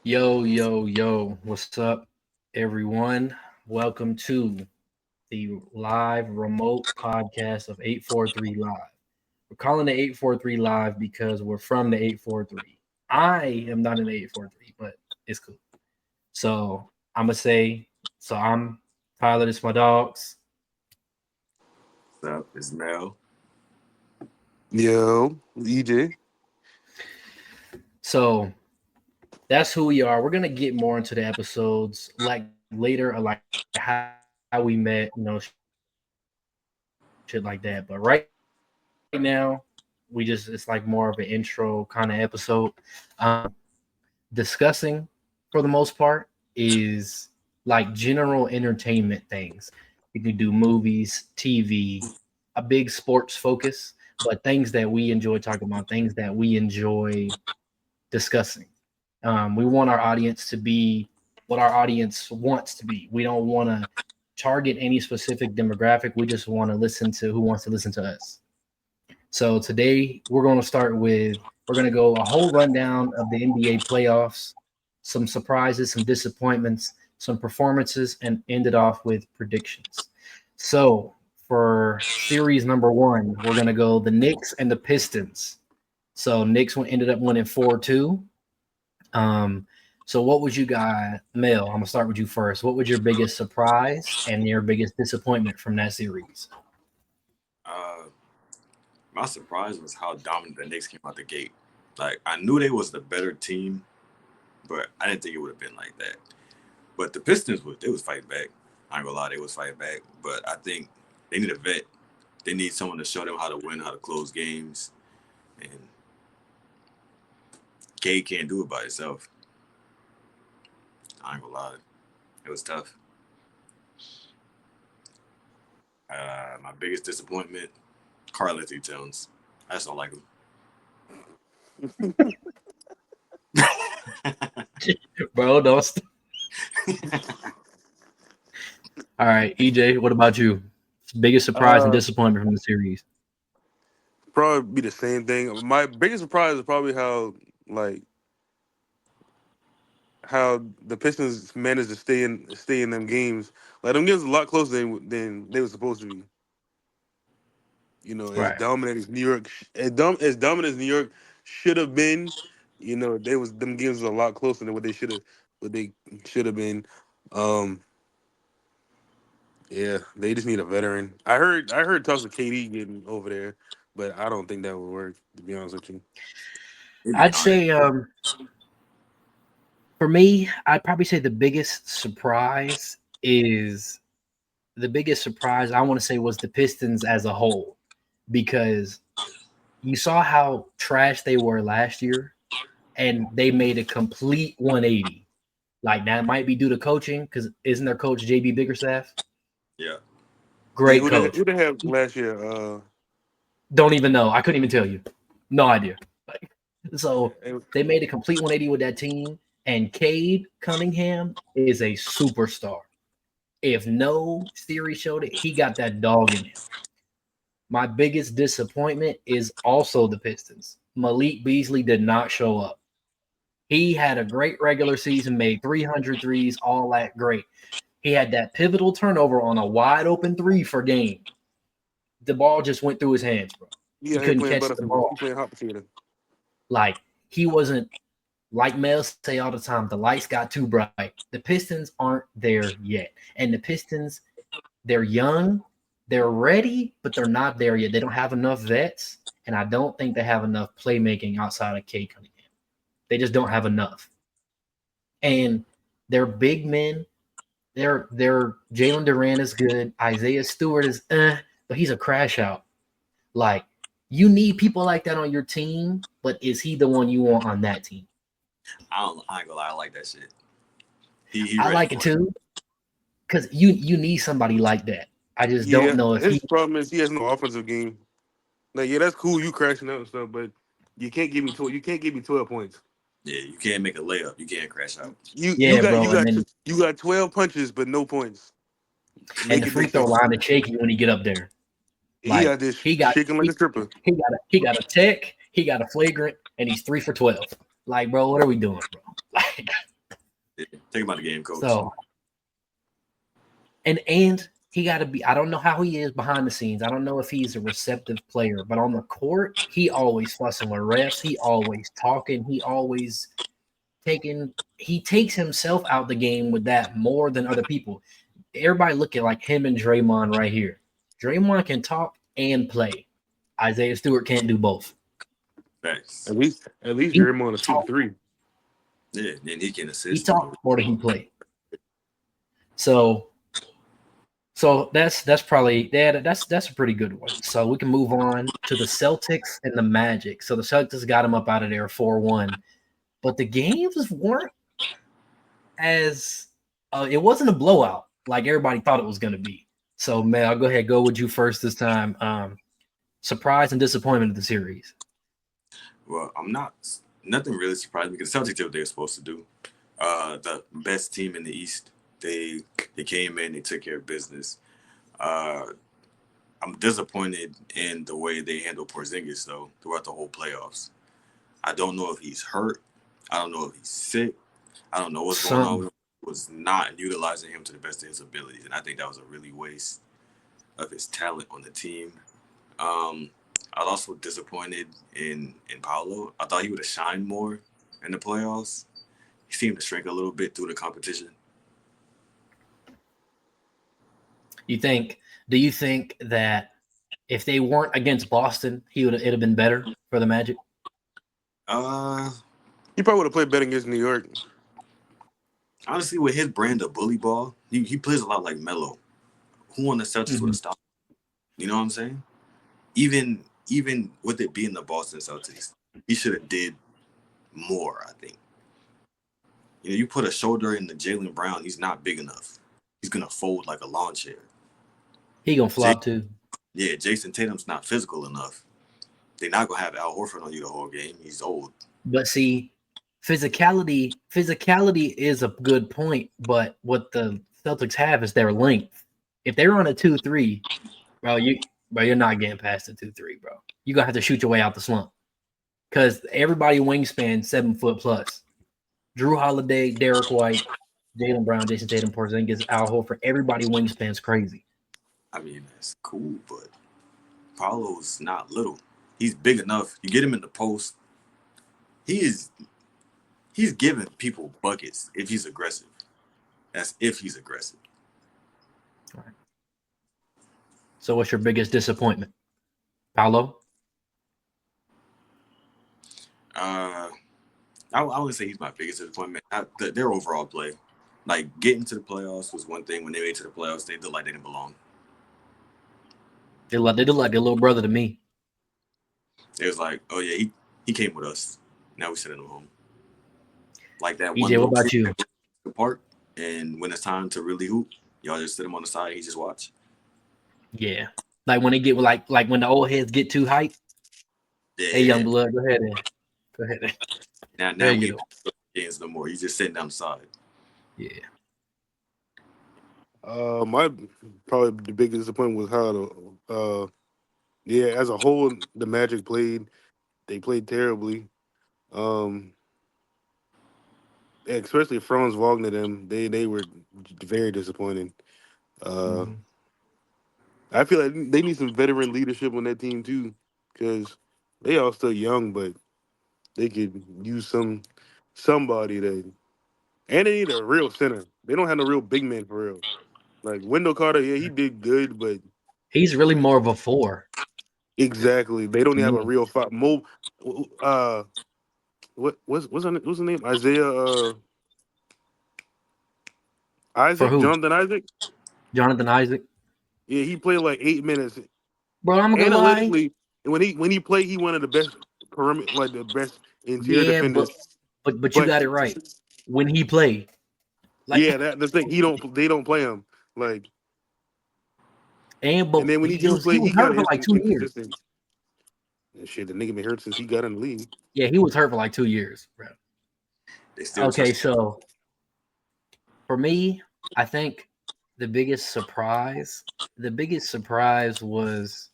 Yo, yo, yo, what's up, everyone? Welcome to the live remote podcast of 843 Live. We're calling it 843 Live because we're from the 843. I am not in the 843, but it's cool. So I'm going to say, I'm Tyler, this is my dogs. What's up? It's Mel. Yo, EJ. So that's who we are. We're going to get more into the episodes like later, like how we met, shit like that. But right now, it's like more of an intro kind of episode. Discussing for the most part is like general entertainment things. You can do movies, TV, a big sports focus, but things that we enjoy talking about, things that we enjoy discussing. We want our audience to be what our audience wants to be. We don't want to target any specific demographic. We just want to listen to who wants to listen to us. So today we're going to go a whole rundown of the NBA playoffs, some surprises, some disappointments, some performances, and end it off with predictions. So for series number one, we're going to go the Knicks and the Pistons. So Knicks ended up winning 4-2. So what would you guys, Mel? I'm gonna start with you first. What was your biggest surprise and your biggest disappointment from that series? Uh, my surprise was how dominant the Knicks came out the gate. Like I knew they was the better team, but I didn't think it would have been like that. But the Pistons was fighting back. I ain't gonna lie, they was fighting back. But I think they need a vet. They need someone to show them how to win, how to close games, and Gay can't do it by himself. I ain't gonna lie, it was tough. My biggest disappointment, Karl Anthony Towns. I just don't like him. Bro, don't. All right, EJ. What about you? Biggest surprise and Uh, disappointment from the series? Probably be the same thing. My biggest surprise is probably like how the Pistons managed to stay in them games. Like them games a lot closer than they were supposed to be. As Right. dominant as New York, as dominant as New York should have been. Them games was a lot closer than what they should have been. Um, yeah, they just need a veteran. I heard talks of KD getting over there, but I don't think that would work. To be honest with you. It'd be I'd nice. say, for me, I'd probably say the biggest surprise I want to say was the Pistons as a whole, because you saw how trash they were last year, and they made a complete 180. Like that might be due to coaching, because isn't their coach JB Biggerstaff? Yeah. Yeah, Great coach. who they have last year? Don't even know. I couldn't even tell you. No idea. Like, Yeah, so they made a complete 180 with that team. And Cade Cunningham is a superstar. If no series showed it, he got that dog in him. My biggest disappointment is also the Pistons. Malik Beasley did not show up. He had a great regular season, made 300 threes, all that great. He had that pivotal turnover on a wide open three for game. The ball just went through his hands, bro. he He out here couldn't playing catch the Butterfield. He ball. playing hot potato. Like he wasn't like Mel say all the time, the lights got too bright. The Pistons aren't there yet. And the Pistons, they're young, they're ready, but they're not there yet. They don't have enough vets, and I don't think they have enough playmaking outside of Cade Cunningham. They just don't have enough. And they're big men. They're Jalen Duran is good. Isaiah Stewart is but he's a crash out. Like you need people like that on your team, but is he the one you want on that team? I ain't gonna lie, I like that shit. He I ready like it for it. too, because you need somebody like that. I just don't Yeah, know if he. his problem is he has no offensive game. Like, yeah, that's cool. You crashing out and stuff, but you can't give me 12. You can't give me 12 points. Yeah, you can't make a layup. You can't crash out. You you Yeah, got bro. you And got then 12 punches, but no points. and Make the it free make throw sense. line is shaky when he get up there. He Like out there he got shaking like he, a stripper. he got a tech, he got a flagrant, and he's 3 for 12. Like, bro, what are we doing, bro? Like, Think about the game, coach. So, and he got to be. I don't know how he is behind the scenes. I don't know if he's a receptive player, but on the court, he always fussing with refs. He always talking. He always taking. He takes himself out the game with that more than other people. Everybody look at like him and Draymond right here. Draymond can talk and play. Isaiah Stewart can't do both. Facts. At least He Draymond a talk, 2-3. Yeah, and he can he assist. talked more than he played. So that's probably that's a pretty good one. So we can move on to the Celtics and the Magic. So the Celtics got them up out of there 4-1, but the games weren't as it wasn't a blowout like everybody thought it was going to be. So man, I'll go with you first this time. Surprise and disappointment of the series. Well, I'm not nothing really surprised because the Celtics did what they were supposed to do. The best team in the East. They came in, they took care of business. I'm disappointed in the way they handled Porzingis though throughout the whole playoffs. I don't know if he's hurt. I don't know if he's sick. I don't know what's going on with him. Was not utilizing him to the best of his abilities, and I think that was a really waste of his talent on the team. I was also disappointed in Paolo. I thought he would have shined more in the playoffs. He seemed to shrink a little bit through the competition. Do you think that if they weren't against Boston, it'd have been better for the Magic? He probably would have played better against New York. Honestly, with his brand of bully ball, he plays a lot like Melo. Who on the Celtics would have stopped him? You know what I'm saying? Even with it being the Boston Celtics, he should have did more, I think. You know, you put a shoulder in the Jaylen Brown, he's not big enough. He's going to fold like a lawn chair. He going to flop too. Yeah, Jason Tatum's not physical enough. They're not going to have Al Horford on you the whole game. He's old. But see, physicality is a good point, but what the Celtics have is their length. If they're on a 2-3, you're not getting past the 2-3, bro. You're going to have to shoot your way out the slump. Because everybody wingspan 7 foot plus. Drew Holiday, Derek White, Jaylen Brown, Jason Tatum, Porzingis, Al Horford. Everybody wingspan's crazy. I mean, that's cool, but Paolo's not little. He's big enough. You get him in the post. He's giving people buckets if he's aggressive. That's if he's aggressive. All right. So what's your biggest disappointment? Paolo? I would say he's my biggest disappointment. Their overall play. Like, getting to the playoffs was one thing. When they made it to the playoffs, they looked like they didn't belong. They look like their little brother to me. It was like, oh, yeah, he came with us. Now we sending him home. Like that EJ, one what about you? Apart, and when it's time to really hoop, y'all just sit him on the side and he just watch. Yeah. Like when they get like when the old heads get too hyped. Yeah. Hey, young blood, go ahead. Now we don't games no more. He's just sitting down the side. Yeah. My probably the biggest disappointment was how as a whole the Magic played. They played terribly. Especially Franz Wagner, they were very disappointing. I feel like they need some veteran leadership on that team too, because they all still young, but they could use somebody that, and they need a real center. They don't have no real big man for real. Like Wendell Carter, yeah, he did good, but He's really more of a 4. exactly, they don't have a real five. What's his name? For who? Jonathan Isaac. Jonathan Isaac. Yeah, he played like 8 minutes. Bro, I'm gonna lie. Analytically, when he played, he one of the best perimeter, like the best interior Yeah, defenders. but you got it right. When he played, yeah, that's the thing. They don't play him like. And then when he do play, was he got hurt for like 2 years. inconsistent. And shit, the nigga been hurt since he got in the league. Yeah, he was hurt for like 2 years, bro. Okay, so for me, I think the biggest surprise was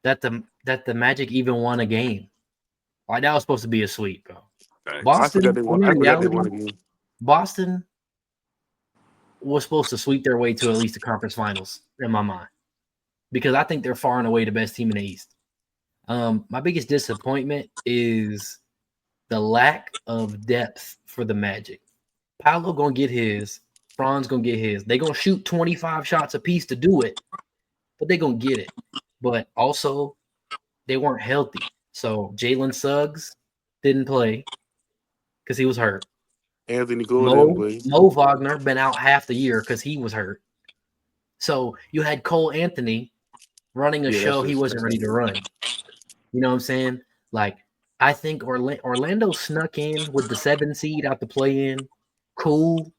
that the Magic even won a game. Like that was supposed to be a sweep, bro. Right. Boston, I forgot they won a game. Boston was supposed to sweep their way to at least the conference finals in my mind because I think they're far and away the best team in the East. My biggest disappointment is the lack of depth for the Magic. Paolo gonna get his, Franz gonna get his. They gonna shoot 25 shots apiece to do it, but they gonna get it. But also, they weren't healthy. So Jalen Suggs didn't play because he was hurt. Anthony Gordon, but Mo Wagner been out half the year because he was hurt. So you had Cole Anthony running a yeah, that's show he just wasn't ready to run. You know what I'm saying? Like, I think Orlando snuck in with the 7 seed out the play in. Cool,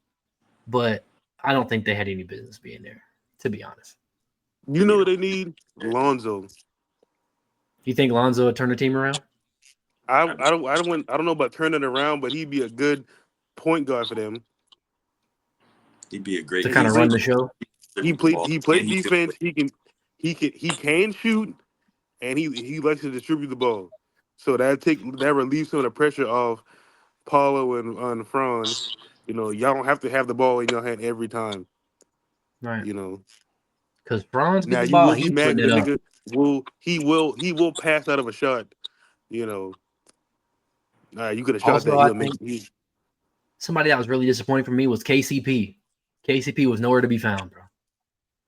but I don't think they had any business being there, to be honest. you know what they need? Lonzo. You think Lonzo would turn the team around I don't know about turning it around, but he'd be a good point guard for them. He'd be a great. to And he kind of run played the show? he played defense. He can shoot, and he likes to distribute the ball. So that relieves some of the pressure off Paulo and Franz. Y'all don't have to have the ball in your hand every time. Right. You know. Because Franz get Now the you ball, will be he's mad putting that it the up. nigga will pass out of a shot. You could have shot that. Also, I He'll make. think somebody that was really disappointing for me was KCP. KCP was nowhere to be found, bro.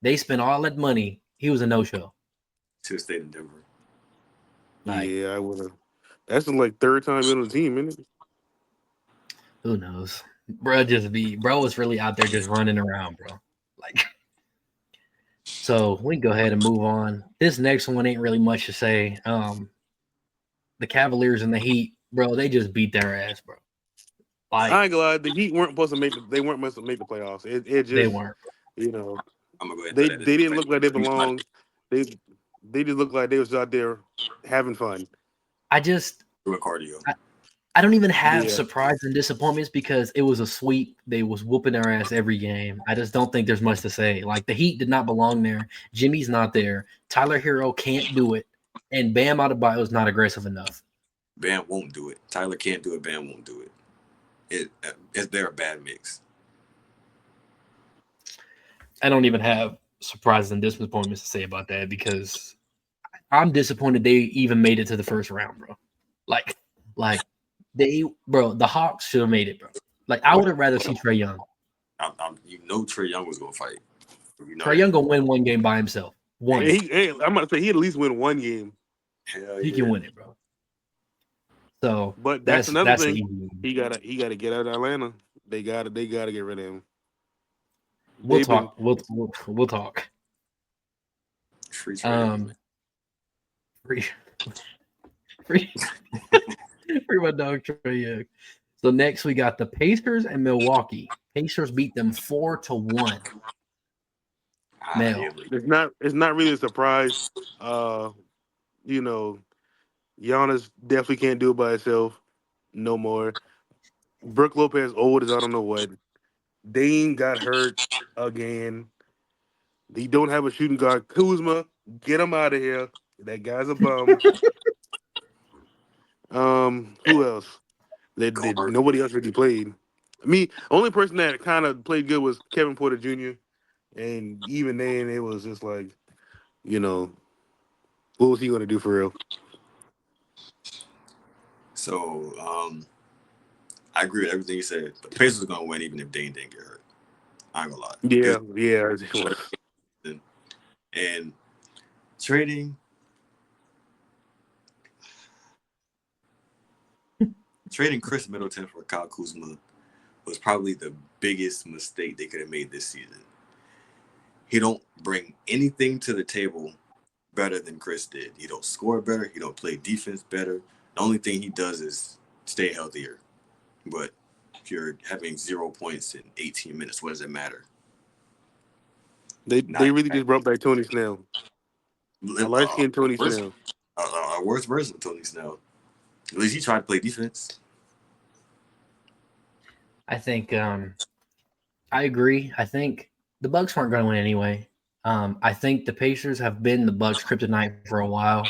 They spent all that money. He was a no-show. Should have stayed in Denver. Like, Yeah, I would have. That's the like third time being on the team, isn't it? who knows? Bro was really out there just running around, bro. Like, so we can go ahead and move on. This next one ain't really much to say. The Cavaliers and the Heat, bro, they just beat their ass, bro. I Like, ain't gonna lie. The Heat weren't supposed to make. They weren't supposed to make the playoffs. It they just, weren't. you know, I'm gonna go ahead and they throw that. they didn't look like they belonged. They they just looked like they was out there having fun. I just Doing cardio. I don't even have Yeah, surprise and disappointments because it was a sweep. They was whooping their ass every game. I just don't think there's much to say. Like, the Heat did not belong there. Jimmy's not there. Tyler Hero can't do it. And Bam Adebayo is not aggressive enough. Bam won't do it. Tyler can't do it. Bam won't do it. They're a bad mix. I don't even have surprises and disappointments to say about that because I'm disappointed they even made it to the first round, bro. Like the Hawks should have made it, bro. Like, I would have rather see Trae Young. Trae Young was gonna fight. Trae Young gonna win one game by himself. One. I'm about to say he at least win one game. Hell He yeah. can win it, bro. So But that's another that's thing. easy. He gotta get out of Atlanta. They gotta get rid of him. We'll They've been talk. We'll talk. Free Trae. Free, free, free my dog Trae Young. So next we got the Pacers and Milwaukee. Pacers beat them 4-1. Mel. it's not really a surprise. You know, Giannis definitely can't do it by himself no more. Brook Lopez old as I don't know what. Dane got hurt again. They don't have a shooting guard. Kuzma, get him out of here. That guy's a bum. Who else? Nobody else really played. Only person that kind of played good was Kevin Porter Jr. And even then, it was just like, you know, what was he going to do for real? So I agree with everything you said. The Pacers are gonna win even if Dane didn't get hurt. I ain't gonna lie. Yeah. And trading Chris Middleton for Kyle Kuzma was probably the biggest mistake they could have made this season. He don't bring anything to the table better than Chris did. He don't score better. He don't play defense better. The only thing he does is stay healthier. But if you're having 0 points in 18 minutes, what does it matter? They really just brought back Tony Snell. I like seeing Tony Snell. A worse version of Tony Snell. At least he tried to play defense. I think I agree. I think the Bucks weren't going to win anyway. I think the Pacers have been the Bucks' kryptonite for a while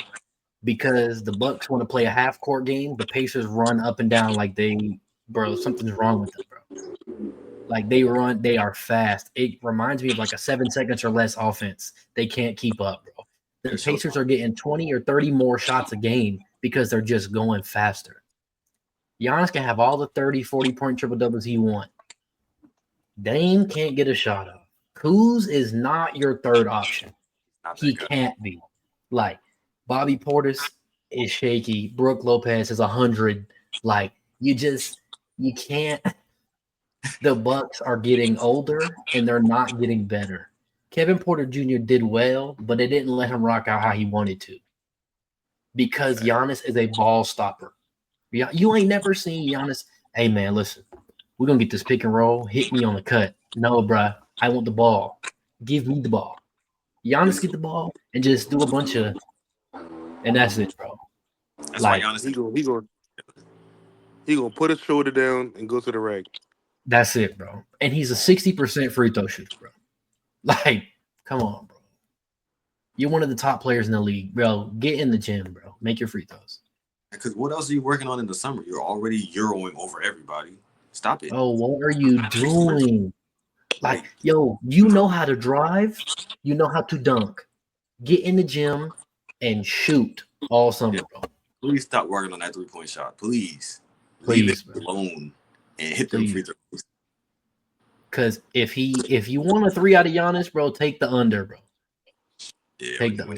because the Bucks want to play a half-court game. The Pacers run up and down like something's wrong with them, bro. Like they run, they are fast. It reminds me of like a 7 seconds or less offense. They can't keep up, bro. The Pacers are getting 20 or 30 more shots a game because they're just going faster. Giannis can have all the 30, 40-point triple doubles he wants. Dame can't get a shot off. Kuz is not your third option. He can't be. Like Bobby Portis is shaky. Brooke Lopez is 100. Like you can't. The Bucks are getting older and they're not getting better. Kevin Porter Jr. did well, but it didn't let him rock out how he wanted to because Giannis is a ball stopper. You ain't never seen Giannis. Hey man, listen, we're gonna get this pick and roll. Hit me on the cut. No, bruh, I want the ball. Give me the ball. Giannis get the ball and just do a bunch of, and that's it, bro. That's like, why Giannis he gonna put his shoulder down and go to the rack. That's it, bro. And he's a 60% free throw shooter, bro. Like, come on, bro. You're one of the top players in the league, bro. Get in the gym, bro. Make your free throws. Because what else are you working on in the summer? You're already Euroing over everybody. Stop it. Oh, what are you doing? Like, yo, you know how to drive. You know how to dunk. Get in the gym and shoot all summer, bro. Please stop working on that 3-point shot. Please. Leave it alone and hit them free throws. Because if you want a 3 out of Giannis, bro, take the under, bro. Yeah, take the under.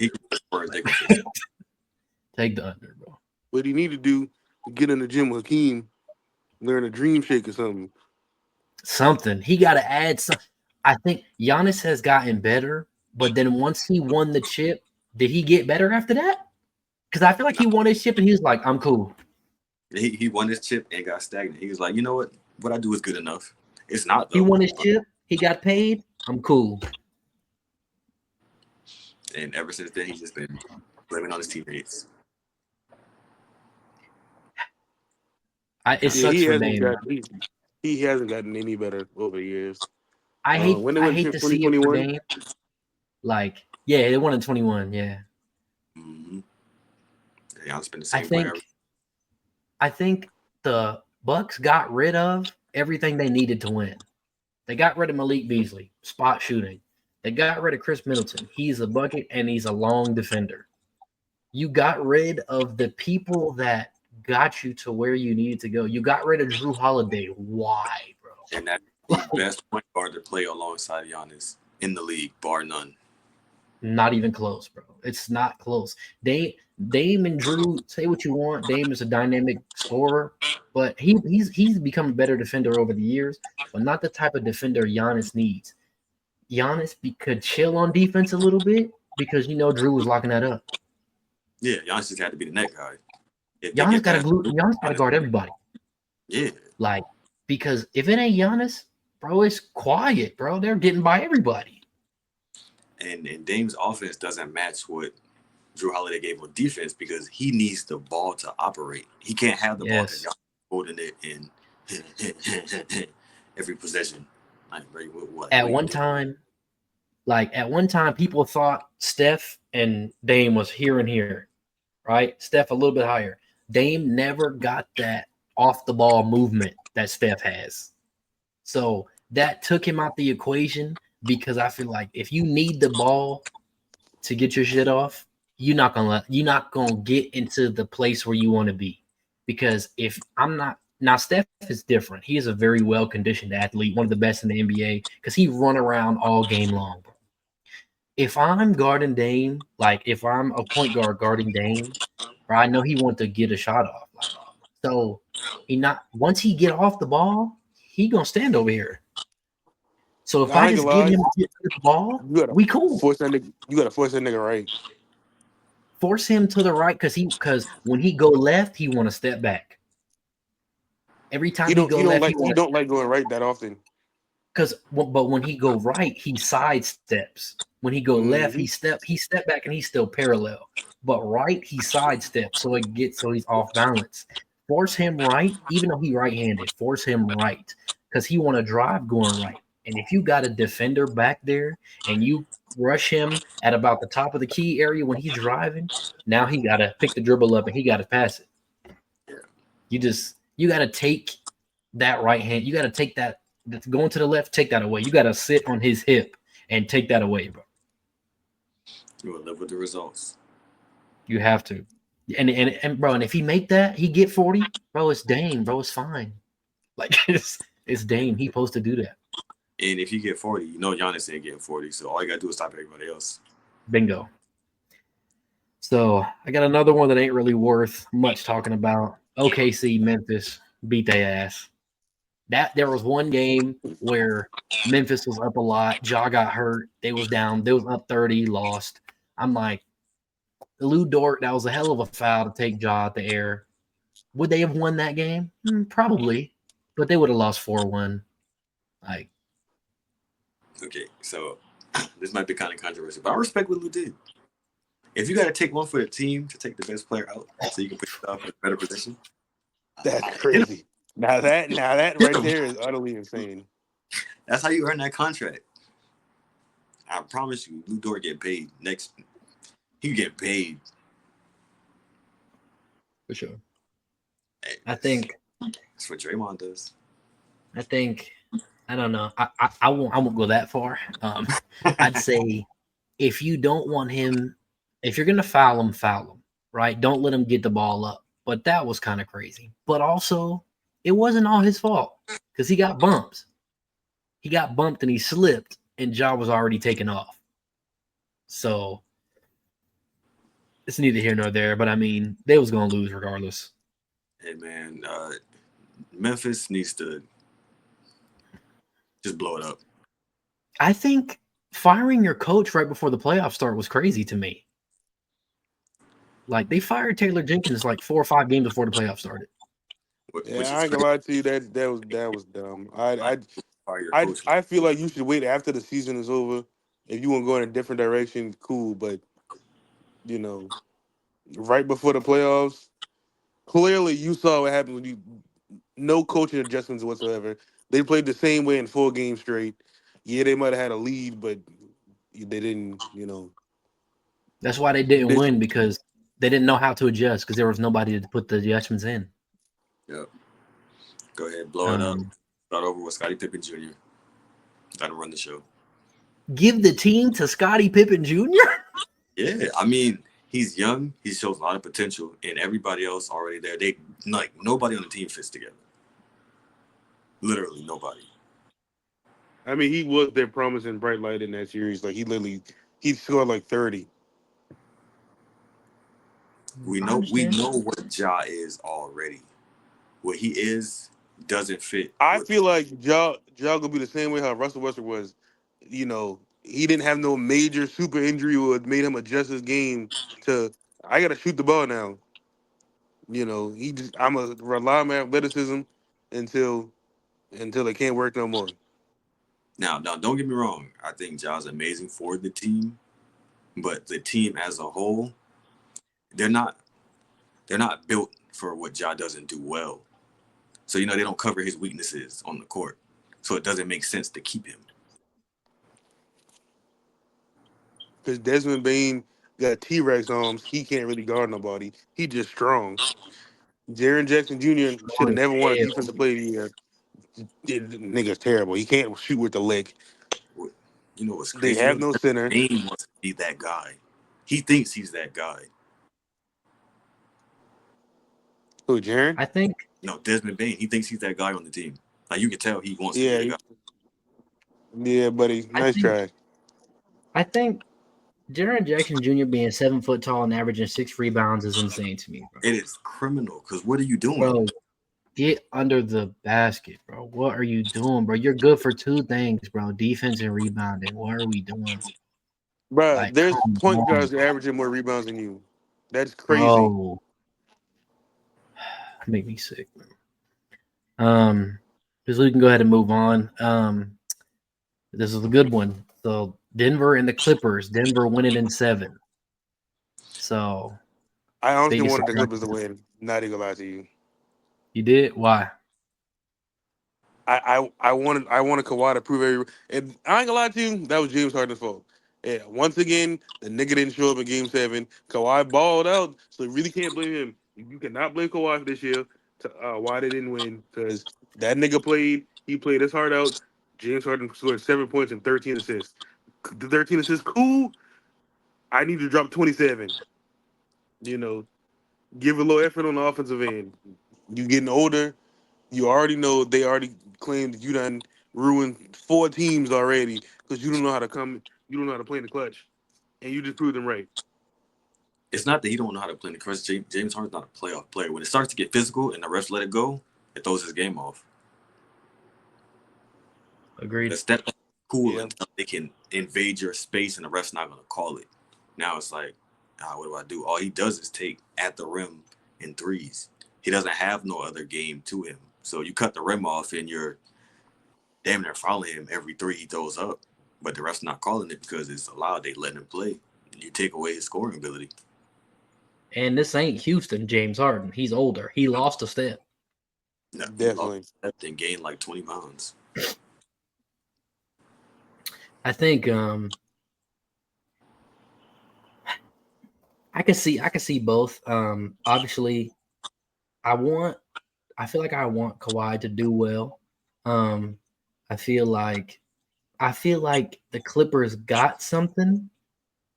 Take the under, bro. What he need to do to get in the gym with Hakeem, learn a dream shake or something. Something. He got to add some. I think Giannis has gotten better, but then once he won the chip, did he get better after that? Because I feel like he won his chip and he was like, I'm cool. He won his chip and got stagnant. He was like, you know what I do is good enough. It's not, though. He won his chip. He got paid. I'm cool. And ever since then, he's just been blaming on his teammates. It sucks for Dame. He hasn't gotten any better over the years. I hate to see it for Dame. Like, yeah, they won in 21. Yeah. Mm-hmm. Yeah, it's been the same. I think the Bucks got rid of everything they needed to win. They got rid of Malik Beasley, spot shooting. They got rid of Chris Middleton. He's a bucket and he's a long defender. You got rid of the people that got you to where you needed to go. You got rid of Drew Holiday. Why, bro? And that's the best point guard to play alongside Giannis in the league, bar none. Not even close, bro. It's not close. Dame and Drew, say what you want. Dame is a dynamic scorer, but he's become a better defender over the years, but not the type of defender Giannis needs. Giannis could chill on defense a little bit because Drew was locking that up. Yeah, Giannis just had to be the net guy. Giannis got to guard everybody. Yeah. Like, because if it ain't Giannis, bro, it's quiet, bro. They're getting by everybody. And Dame's offense doesn't match what Drew Holiday gave on defense because he needs the ball to operate. He can't have the ball that y'all holding it in every possession. Like, At one time, people thought Steph and Dame was here and here, right? Steph a little bit higher. Dame never got that off the ball movement that Steph has. So that took him out the equation. Because I feel like if you need the ball to get your shit off, you're not gonna get into the place where you want to be. Because if I'm not now, Steph is different. He is a very well conditioned athlete, one of the best in the NBA, because he run around all game long. If I'm guarding Dame, like if I'm a point guard guarding Dame, I know he wants to get a shot off. So once he get off the ball, he gonna stand over here. So if I just get him to get the ball, we cool. You gotta force that nigga right. Force him to the right because when he go left, he want to step back. Every time he go left, he don't like going right that often. But when he go right, he sidesteps. When he go left, he step back and he's still parallel. But right, he sidesteps, so he's off balance. Force him right, even though he right-handed. Force him right because he want to drive going right. And if you got a defender back there and you rush him at about the top of the key area when he's driving, now he got to pick the dribble up and he got to pass it. You got to take that right hand. You got to take that that's going to the left, take that away. You got to sit on his hip and take that away, bro. You will live with the results. You have to. And bro, and if he make that, he get 40, bro. It's Dame, bro. It's fine. Like it's Dame. He supposed to do that. And if you get 40, you know Giannis ain't getting 40. So all you gotta do is stop everybody else. Bingo. So I got another one that ain't really worth much talking about. OKC Memphis beat their ass. That there was one game where Memphis was up a lot. Ja got hurt. They was down. They was up 30, lost. I'm like, Lou Dort, that was a hell of a foul to take Ja at the air. Would they have won that game? Probably, but they would have lost 4-1. Like, Okay, so this might be kind of controversial, but I respect what Lou did. If you got to take one for the team to take the best player out so you can put yourself in a better position, That's hit him. crazy. Now that Hit right him. there is utterly insane. That's how you earn that contract. I promise you, Lou Dort get paid next. He get paid. for sure. Hey, I think that's what Draymond does. I think I don't know. I won't go that far. I'd say if you don't want him, if you're gonna foul him, right? Don't let him get the ball up. But that was kind of crazy. But also, it wasn't all his fault because he got bumps. He got bumped and he slipped, and Ja was already taken off. So it's neither here nor there. But I mean, they was gonna lose regardless. Hey man, Memphis needs to just blow it up. I think firing your coach right before the playoffs start was crazy to me. Like they fired Taylor Jenkins like 4 or 5 games before the playoffs started. Which Yeah, is I ain't gonna crazy. lie to you. That was dumb. Like, I fire your I coach. I feel like you should wait after the season is over. If you want to go in a different direction, cool. But you know, right before the playoffs, clearly you saw what happened when you no coaching adjustments whatsoever. They played the same way in 4 games straight. Yeah, they might have had a lead, but they didn't. That's why they didn't They, win because they didn't know how to adjust because there was nobody to put the adjustments in. Yep. Go ahead, blow it up. Um, Start over with Scottie Pippen Jr. Gotta run the show. give the team to Scottie Pippen Jr. Yeah, I mean, he's young. He shows a lot of potential, and everybody else already there. They like nobody on the team fits together. Literally nobody. I mean, he was their promising bright light in that series. Like he scored like 30. We I know understand. what Ja is already. What he is doesn't fit I with. feel like Ja gonna be the same way how Russell Westbrook was. He didn't have no major super injury or made him adjust his game to I gotta shoot the ball now. He just I'm a rely on my athleticism until it can't work no more. Now, don't get me wrong. I think Ja's amazing for the team, but the team as a whole, they're not they're not built for what Ja doesn't do well. So they don't cover his weaknesses on the court. So it doesn't make sense to keep him. Because Desmond Bain got T-Rex arms, he can't really guard nobody. He just strong. Jaren Jackson Jr. should Long have as never won a hell. defensive player of the year. Nigga's terrible. He can't shoot with the leg. You know what's They crazy have though? no center. Bain wants to be that guy. He thinks he's that guy. Who, Jaren? I think No, Desmond Bain. He thinks he's that guy on the team. Like you can tell he wants to be Yeah, the guy. yeah, buddy. I Nice think try. I think Jaren Jackson Jr. being 7 foot tall and averaging 6 rebounds is insane to me, bro. It is criminal because what are you doing? Bro, get under the basket, bro. What are you doing, bro? You're good for 2 things, bro. Defense and rebounding. What are we doing? Bruh, Like, there's come point on, guards that averaging more rebounds than you. That's crazy. bro. Make me sick, man. Just we can go ahead and move on. This is a good one. So Denver and the Clippers. Denver winning in 7. So I honestly biggest wanted the surprise. Clippers to win. Not even gonna lie to you. You did? Why? I wanted Kawhi to prove and I ain't gonna lie to you, that was James Harden's fault. Yeah, once again, the nigga didn't show up in game 7. Kawhi balled out, so you really can't blame him. You cannot blame Kawhi for this year to why they didn't win, because that nigga played. He played his heart out. James Harden scored 7 points and 13 assists. The 13 assists, cool. I need to drop 27. You know, give a little effort on the offensive end. You getting older. You already know they already claimed that you done ruined 4 teams already because you don't know how to come. You don't know how to play in the clutch, and you just proved them right. It's not that he don't know how to play in the clutch. James Harden's not a playoff player. When it starts to get physical and the refs let it go, it throws his game off. Agreed. That's that cool Yeah, until they can invade your space and the ref's not gonna call it. Now it's like, what do I do? All he does is take at the rim in threes. He doesn't have no other game to him. So you cut the rim off and you're damn near fouling him every three he throws up. But the ref's not calling it because it's allowed. They let him play. You take away his scoring ability. And this ain't Houston James Harden. He's older. He lost a step. No, he lost definitely. that and gained like 20 pounds. I think I can see both. Obviously, I feel like I want Kawhi to do well. Um, I feel like the Clippers got something.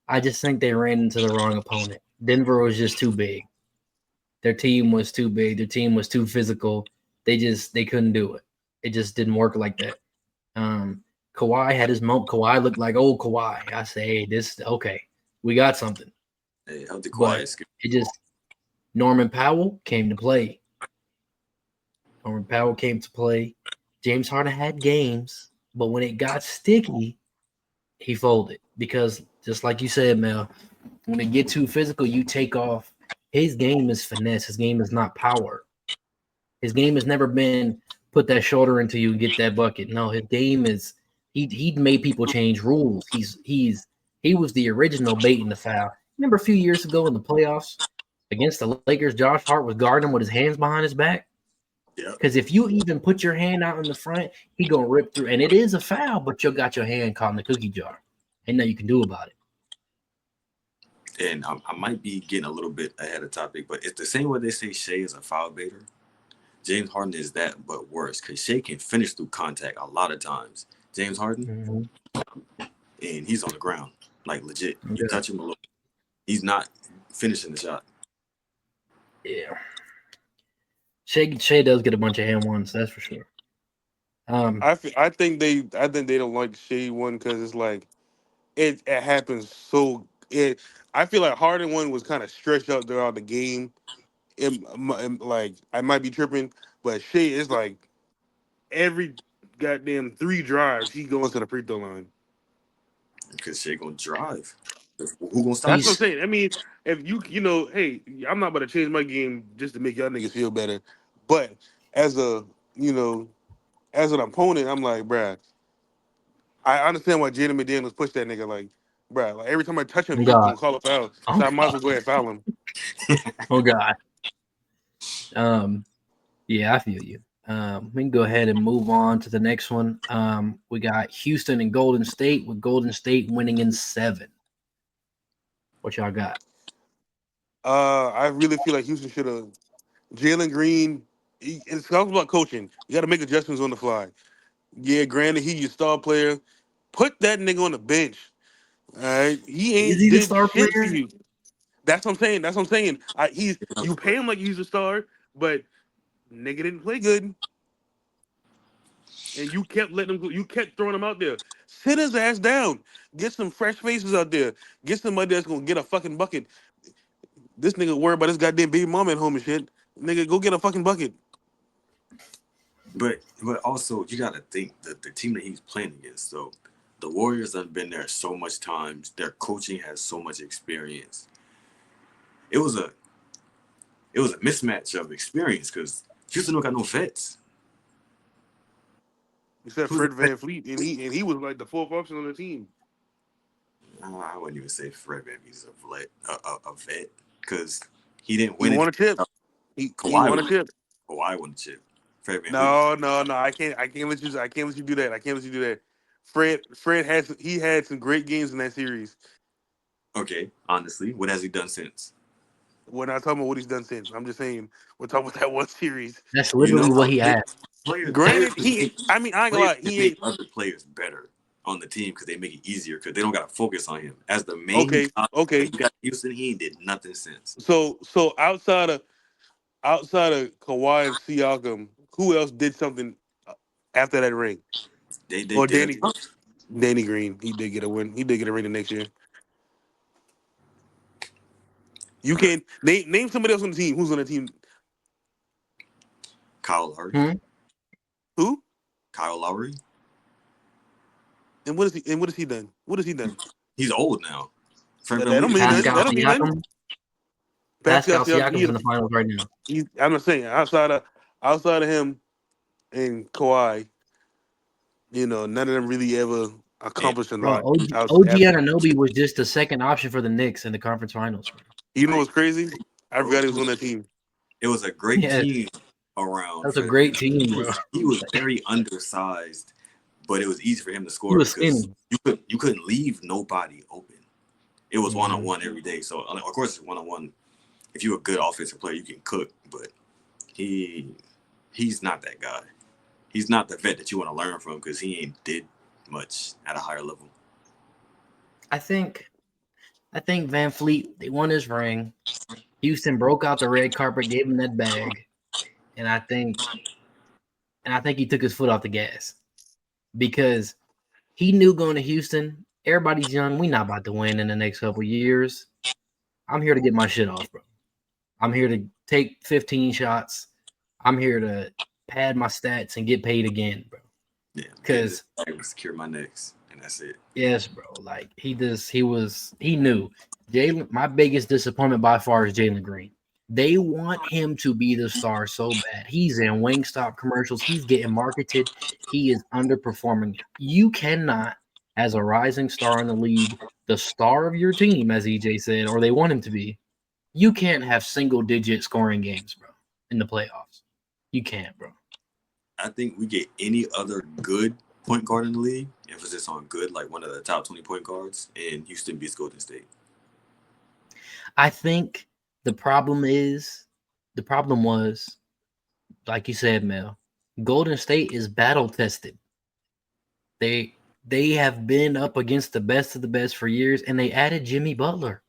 I just think they ran into the wrong opponent. Denver was just too big. Their team was too big. Their team was too physical. They couldn't do it. It just didn't work like that. Kawhi had his moment. Kawhi looked like old Kawhi. I say, hey, this okay. We got something. Hey, healthy But quiet skill. it just Norman Powell came to play. Norman Powell came to play. James Harden had games, but when it got sticky, he folded because just like you said, Mel, when it get too physical, you take off. His game is finesse. His game is not power. His game has never been put that shoulder into you and get that bucket. No, his game is he made people change rules. He was the original bait in the foul. Remember a few years ago in the playoffs against the Lakers, Josh Hart was guarding him with his hands behind his back. Yeah. Because if you even put your hand out in the front, he gonna rip through. And it is a foul, but you got your hand caught in the cookie jar. Ain't nothing you can do about it. And I might be getting a little bit ahead of topic, but it's the same way they say Shea is a foul baiter. James Harden is that, but worse, because Shea can finish through contact a lot of times. James Harden, Mm-hmm. and he's on the ground, like legit. You Yeah. touch him a little, he's not finishing the shot. Yeah. Shea does get a bunch of hand ones, that's for sure. I think they don't like Shea one because it's like it happens so it. I feel like Harden one was kind of stretched out throughout the game. Like I might be tripping, but Shea is like every goddamn 3 drives he goes to the free throw line. Because Shea gonna drive. Who gonna stop That's him? what I'm He's saying. I mean, if hey, I'm not about to change my game just to make y'all niggas feel better, but as a you know as an opponent, I'm like, bruh, I understand why Jaden McDaniels pushed that nigga. Like, bruh, like every time I touch him, oh he's god. gonna call a foul. Oh So I might as well god. go ahead and foul him. Oh god. Um, yeah, I feel you. We can go ahead and move on to the next one. We got Houston and Golden State, with Golden State winning in 7. What y'all got? I really feel like Houston should have Jalen Green. It's talks about coaching. You got to make adjustments on the fly. Yeah, granted, he your star player. Put that nigga on the bench. All right, he Is ain't he the did star shit for player? you. That's what I'm saying. That's what I'm saying. You pay him like he's a star, but nigga didn't play good, and you kept letting him go. You kept throwing him out there. Sit his ass down. Get some fresh faces out there. Get somebody that's gonna get a fucking bucket. This nigga worried about his goddamn baby mama at home and shit. Nigga, go get a fucking bucket. But also you gotta think that the team that he's playing against. So the Warriors have been there so much times. Their coaching has so much experience. It was a mismatch of experience because Houston don't got no vets. Except Who's the Fred vet? Van Fleet, and he was like the fourth option on the team. I wouldn't even say Fred VanVleet's a vet because he didn't He win it. won a chip. He Kawhi won a won. chip. Kawhi won the chip. Fred VanVleet. No, no, no. I can't let you do that. I can't let you do that. He had some great games in that series. Okay, honestly, what has he done since? We're not talking about what he's done since. I'm just saying we're talking about that one series. That's You know literally what how he big asked. Granted, I ain't gonna lie. Players make other players better on the team because they make it easier because they don't got to focus on him as the main guy. Okay. You got Houston. He did nothing since. So outside of Kawhi and Siakam, who else did something after that ring? They Or did. Danny Green. He did get a win. He did get a ring the next year. You can name somebody else on the team. Who's on the team? Kyle Lowry. Who? Kyle Lowry. And what has he done? What has he done? He's old now. That don't mean nothing. That don't mean nothing. Pascal Siakam's in the finals right now. I'm not saying outside of him and Kawhi, none of them really ever accomplished a lot. OG Anunoby was just the second option for the Knicks in the conference finals. Bro. You know what's crazy? I forgot he was on that team. It was a great team around. That's a great team, bro. He was very undersized, but it was easy for him to score. He was skinny. You couldn't leave nobody open. It was one-on-one every day. So, of course, it's one-on-one. If you're a good offensive player, you can cook, but he's not that guy. He's not the vet that you want to learn from because he ain't did much at a higher level. I think Van Fleet, they won his ring. Houston broke out the red carpet, gave him that bag, and I think he took his foot off the gas because he knew going to Houston, everybody's young. We not about to win in the next couple of years. I'm here to get my shit off, bro. I'm here to take 15 shots. I'm here to pad my stats and get paid again, bro. Yeah, because I can secure my next, and that's it. Yes, bro. Like he knew. Jalen, my biggest disappointment by far is Jalen Green. They want him to be the star so bad. He's in Wingstop commercials. He's getting marketed. He is underperforming. You cannot, as a rising star in the league, the star of your team, as EJ said, or they want him to be, you can't have single-digit scoring games, bro, in the playoffs. You can't, bro. I think we get any other good point guard in the league, emphasis on good, like one of the top 20 point guards, and Houston beats Golden State. I think the problem was, like you said, Mel, Golden State is battle tested. They have been up against the best of the best for years, and they added Jimmy Butler,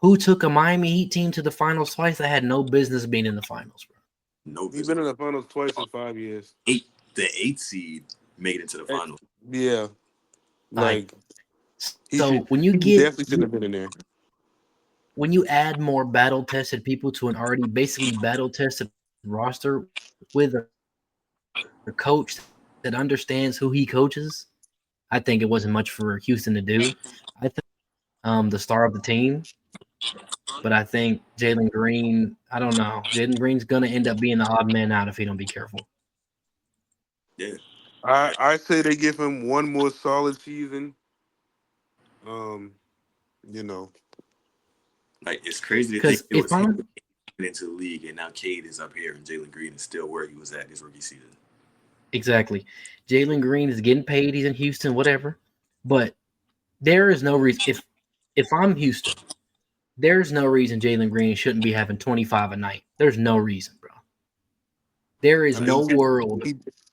who took a Miami Heat team to the finals twice that had no business being in the finals, bro. He's been in the finals twice in 5 years. The 8th seed made it to the finals. Yeah. When you definitely shouldn't have been in there. When you add more battle-tested people to an already basically battle-tested roster with a coach that understands who he coaches, I think it wasn't much for Houston to do. I think the star of the team, but I think Jalen Green, I don't know. Jalen Green's going to end up being the odd man out if he don't be careful. Yeah. I say they give him one more solid season. Like it's crazy to think it was him into the league, and now Cade is up here, and Jalen Green is still where he was at his rookie season. Exactly. Jalen Green is getting paid. He's in Houston, whatever. But there is no reason. If I'm Houston, there's no reason Jalen Green shouldn't be having 25 a night. There's no reason, bro. There is no world.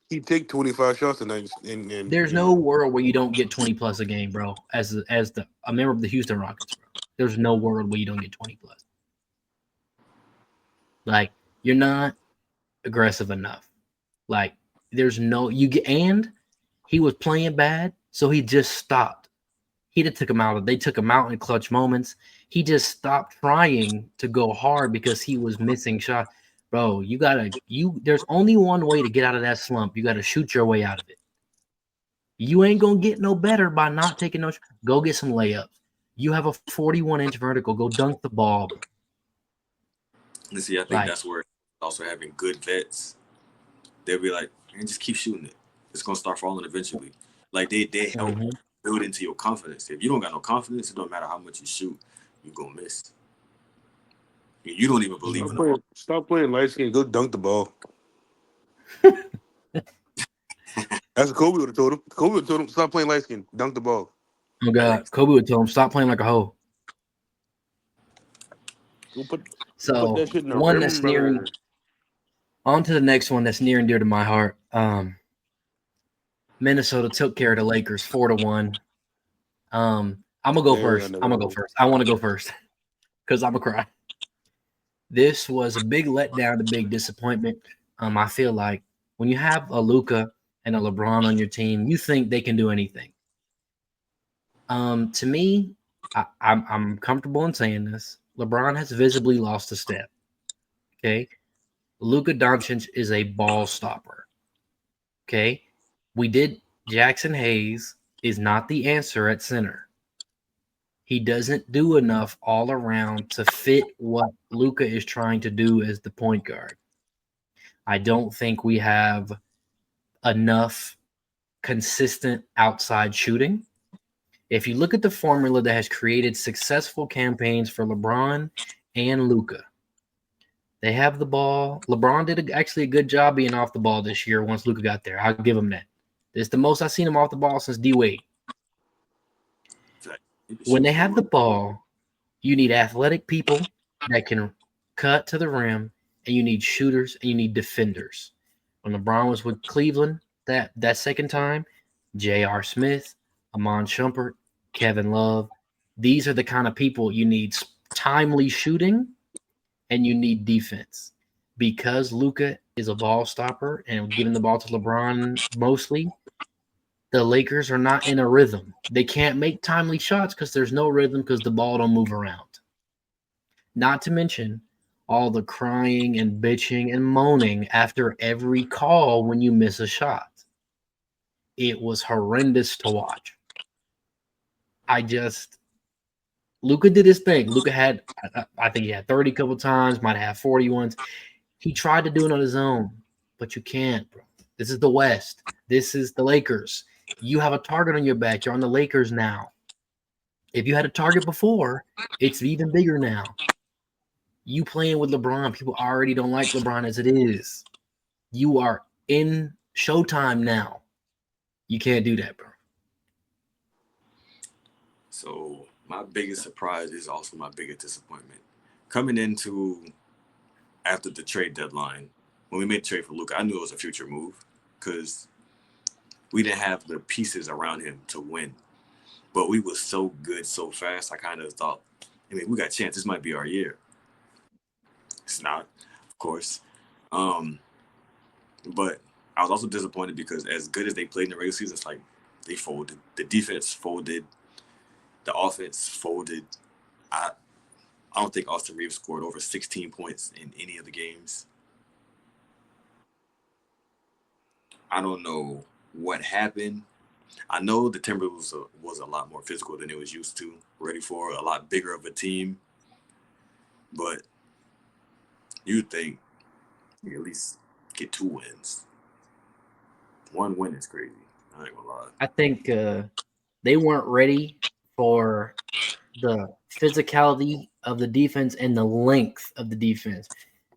He take 25 shots a night. And there's no world where you don't get 20 plus a game, bro. As a member of the Houston Rockets, bro. There's no world where you don't get 20 plus. Like you're not aggressive enough. Like there's no and he was playing bad, so he just stopped. They took him out in clutch moments. He just stopped trying to go hard because he was missing shots. Bro, there's only one way to get out of that slump. You got to shoot your way out of it. You ain't going to get no better by not taking no – go get some layups. You have a 41-inch vertical. Go dunk the ball. And see, I think that's where also having good vets, they'll be like, man, just keep shooting it. It's going to start falling eventually. Like, they help build into your confidence. If you don't got no confidence, it don't matter how much you shoot, you're going to miss. You don't even believe in it. Stop playing light skin. Go dunk the ball. That's what Kobe would have told him. Kobe would have told him, stop playing light skin. Dunk the ball. Oh, God. Kobe would tell him, stop playing like a hoe. Put that shit in one that's nearing On to the next one that's near and dear to my heart. Minnesota took care of the Lakers 4-1. I'm gonna go Never first. on the I'm gonna go road. first. I want to go first because I'm gonna cry. This was a big letdown, a big disappointment. I feel like when you have a Luca and a LeBron on your team, you think they can do anything. To me, I'm comfortable in saying this. LeBron has visibly lost a step. Okay, Luka Doncic is a ball stopper. Okay, we did. Jackson Hayes is not the answer at center. He doesn't do enough all around to fit what Luka is trying to do as the point guard. I don't think we have enough consistent outside shooting. If you look at the formula that has created successful campaigns for LeBron and Luka, they have the ball. LeBron did actually a good job being off the ball this year once Luka got there. I'll give him that. It's the most I've seen him off the ball since D Wade. Fact. He can When shoot they for have real. the ball, you need athletic people that can cut to the rim, and you need shooters and you need defenders. When LeBron was with Cleveland that second time, J.R. Smith, Amon Shumpert, Kevin Love, these are the kind of people you need timely shooting and you need defense. Because Luka is a ball stopper and giving the ball to LeBron mostly, the Lakers are not in a rhythm. They can't make timely shots because there's no rhythm because the ball don't move around. Not to mention all the crying and bitching and moaning after every call when you miss a shot. It was horrendous to watch. I just Luca did his thing. Luca had I think he had 30 couple times, might have 40 once. He tried to do it on his own, but you can't, bro. This is the West. This is the Lakers. You have a target on your back. You're on the Lakers now. If you had a target before, it's even bigger now. You playing with LeBron, people already don't like LeBron as it is. You are in Showtime now. You can't do that, bro. So my biggest surprise is also my biggest disappointment. Coming into after the trade deadline, when we made the trade for Luca, I knew it was a future move because we didn't have the pieces around him to win. But we was so good so fast. I kind of thought, I mean, we got a chance. This might be our year. It's not, of course. Um, but I was also disappointed because as good as they played in the regular season, it's like they folded. The defense folded. The offense folded. I I don't think Austin Reeves scored over 16 points in any of the games. I don't know what happened. I know the Timberwolves was a lot more physical than it was used to, ready for a lot bigger of a team. But you'd think you at least get 2 wins. One win is crazy. I ain't gonna lie. I think they weren't ready for the physicality of the defense and the length of the defense.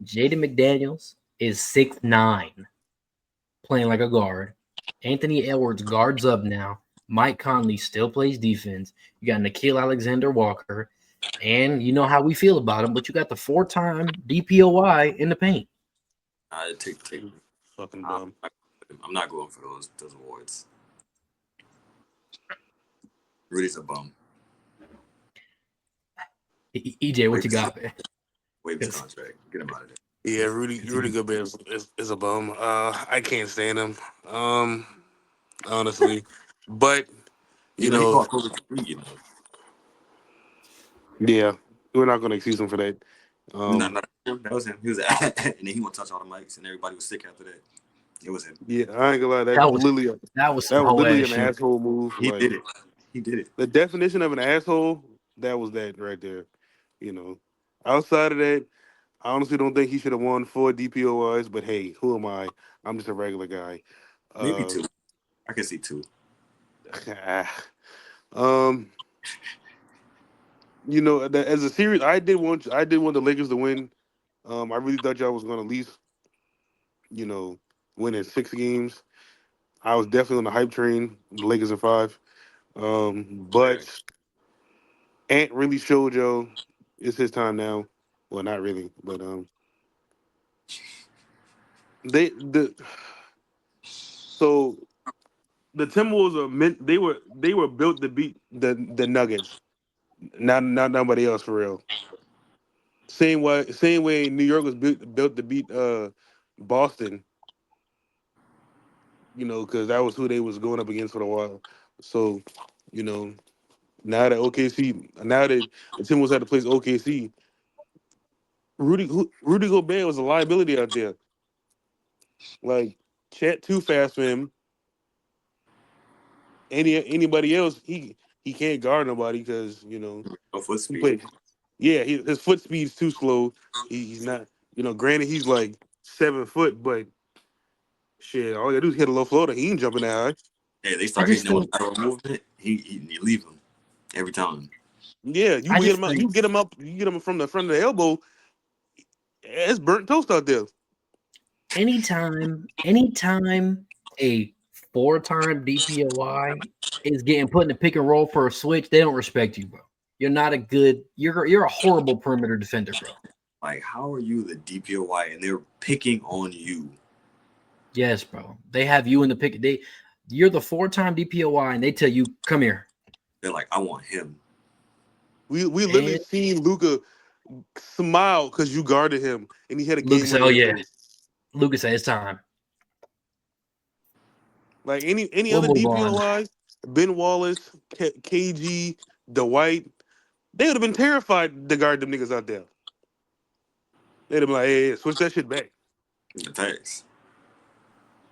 Jaden McDaniels is 6'9", playing like a guard. Anthony Edwards guards up now. Mike Conley still plays defense. You got Nikhil Alexander Walker, and you know how we feel about him, but you got the 4-time DPOY in the paint. I take. Fucking I'm bum. I'm not going for those awards. Rudy's a bum. EJ, what Wave you his, got, man? wave his contract. Get him out of there. Yeah, Rudy Gobert is a bum. I can't stand him. Um, honestly, but You you know, he know, called Kobe for three. You know, yeah, we're not gonna excuse him for that. not, Um, not that was him. He was, and then he went to touch all the mics, and everybody was sick after that. It was him. yeah, I ain't gonna lie. That was that was That some was whole literally ass an shit. asshole move. He Like did it. He did it. the definition of an asshole. That was that right there. You know, outside of that, I honestly don't think he should have won 4 DPOIs. But hey, who am I? I'm just a regular guy. Maybe Uh, two. I can see two. um, you know, as a series, I did want the Lakers to win. I really thought y'all was gonna at least, you know, win in 6 games. I was definitely on the hype train. The Lakers in 5. But Fact. Ant really showed y'all it's his time now. Well, not really, but They the so the Timberwolves are meant. They were built to beat the Nuggets. Not nobody else for real. Same way New York was built to beat Boston. Because that was who they was going up against for a while. So, you know, now that the Timberwolves had to place OKC, Rudy Gobert was a liability out there. Like Chet too fast for him. Anybody else, he can't guard nobody because No foot he speed. played. Yeah, his foot speed's too slow. He's not. Granted he's like 7 foot, but shit, all you gotta do is hit a low floater. He ain't jumping that high. Hey, they I start hitting just him with think, lateral movement. You leave him every time. Yeah, I get just him out. think You get him up. You get him from the front of the elbow. It's burnt toast out there. anytime a 4-time DPOY is getting put in the pick and roll for a switch, they don't respect you, bro. You're not a good. You're a horrible perimeter defender, bro. Like, how are you the DPOY and they're picking on you? Yes, bro. They have you in the pick. You're the 4-time DPOY, and they tell you, "Come here." They're like, I want him. We literally And seen Luca smile because you guarded him, and he had a game Lucas said, winner "Oh yeah." yesterday. Lucas said, "It's time." Like any We'll other move on. DPOY, Ben Wallace, KG, Dwight, they would have been terrified to guard them niggas out there. They'd have been like, hey, switch that shit back. The facts.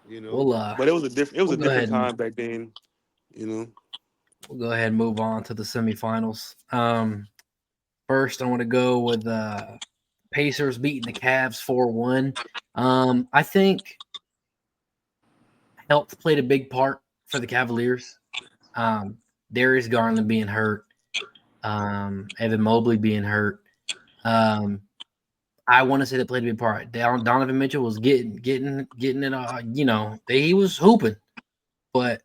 We'll But it was we'll a go ahead different and time back then. You know. we'll go ahead and move on to the semifinals. First, I want to go with Pacers beating the Cavs 4-1. I think health played a big part for the Cavaliers. Darius Garland being hurt, Evan Mobley being hurt. I want to say that played a big part. Donovan Mitchell was getting it. He was hooping, but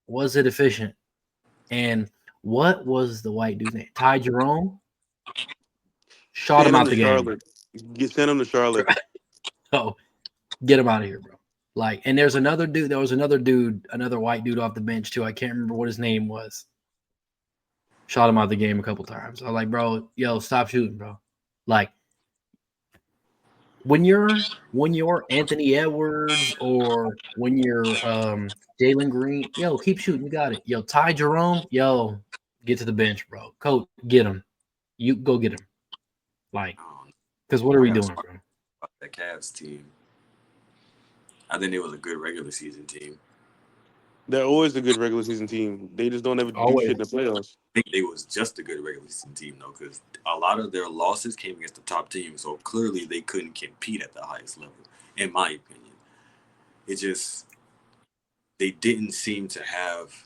was it efficient? And what was the white dude's name? Ty Jerome shot him Send him out to the game. Charlotte. Send him to Charlotte. Oh, get him out of here, bro. Like, and there's another dude. There was another dude, another white dude off the bench too. I can't remember what his name was. Shot him out the game a couple times. I was like, bro, yo, stop shooting, bro. Like, when you're Anthony Edwards or when you're Jalen Green, yo, keep shooting. You got it. Yo, Ty Jerome, yo, get to the bench, bro. Coach, get him. You go get him. Like, because what are we doing, bro? That Cavs team. I think it was a good regular season team. They're always a good regular season team. They just don't ever do Always. shit in the playoffs. I think they was just a good regular season team though, because a lot of their losses came against the top teams. So clearly they couldn't compete at the highest level, in my opinion. It just they didn't seem to have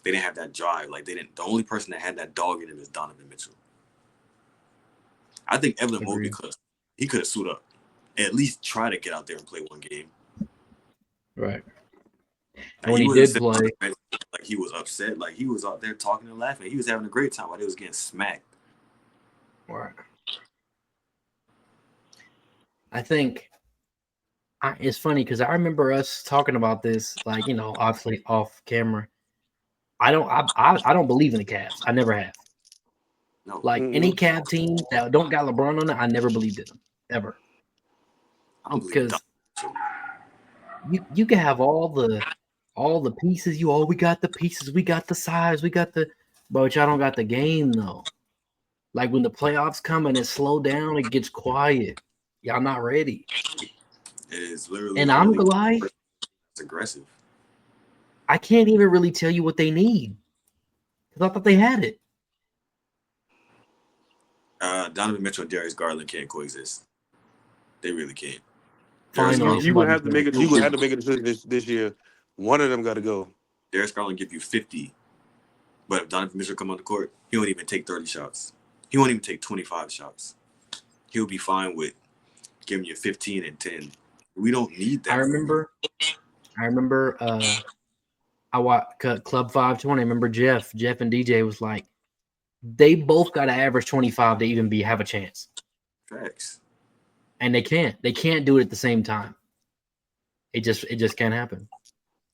they didn't have that drive. Like they didn't the only person that had that dog in him is Donovan Mitchell. I think Evan Mobley Agreed. could have suited up. At least try to get out there and play one game. Right. Now, When he he wasn't did sitting on play, the bench like he was upset. Like he was out there talking and laughing. He was having a great time while they was getting smacked. right. I think it's funny because I remember us talking about this, like, obviously off camera. I don't believe in the Cavs. I never have. No, Like any Mm-mm. Cav team that don't got LeBron on it, I never believed in them ever. I don't believe in Because Donovan you can have all the pieces. We got the pieces, we got the size, but y'all don't got the game though. Like when the playoffs come and it slow down, it gets quiet. Y'all not ready. It is literally And the I'm only gonna lie, person that's aggressive. I can't even really tell you what they need because I thought they had it. Donovan Mitchell and Darius Garland can't coexist. They really can't. Darius Finally, Garland, You would somebody have to make said, it. You would have to make a decision this year. One of them got to go. Darius Garland give you 50, but if Donovan Mitchell come on the court, he won't even take 30 shots. He won't even take 25 shots. He'll be fine with giving you 15 and 10. We don't need I that from him. remember. I watched Club 520. I remember Jeff and DJ was like, they both got to average 25 to even have a chance. Facts. And they can't do it at the same time. It just can't happen.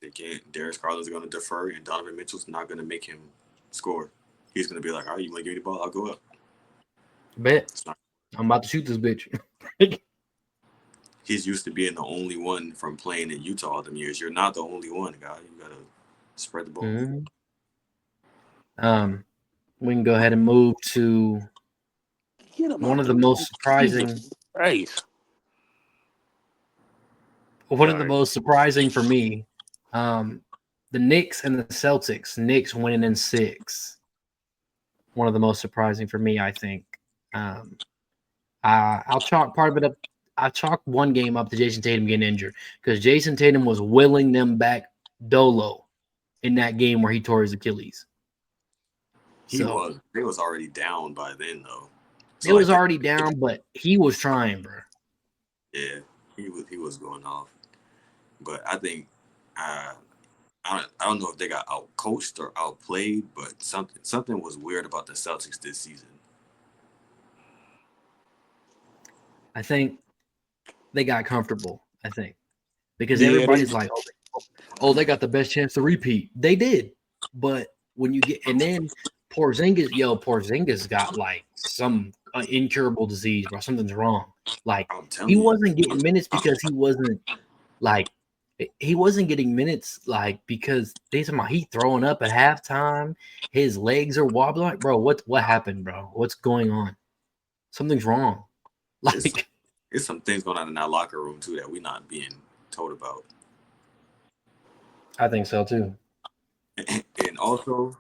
They can't. Darius Garland's going to defer, and Donovan Mitchell's not going to make him score. He's going to be like, all right, you want to give me the ball? I'll go up. Bet I'm about to shoot this bitch. He's used to being the only one from playing in Utah all them years. You're not the only one, guy. You got to spread the ball. Mm-hmm. We can go ahead and move to one of the most surprising. One of the most surprising for me, the Knicks and the Celtics. Knicks winning in 6. One of the most surprising for me, I think. I'll chalk part of it up. I chalked one game up to Jason Tatum getting injured because Jason Tatum was willing them back dolo in that game where he tore his Achilles. He was already down by then, though. So it was already down, but he was trying, bro. Yeah, he was going off. But I think I don't know if they got outcoached or outplayed, but something was weird about the Celtics this season. I think they got comfortable. I think because everybody's like, "Oh, they got the best chance to repeat." They did, but when you get and then Porzingis got like some incurable disease, bro. Something's wrong. Like he wasn't getting minutes because he wasn't getting minutes because they talking about he throwing up at halftime. His legs are wobbling. Like, bro, what happened, bro? What's going on? Something's wrong. Like it's some things going on in that locker room too that we're not being told about. I think so too. And also,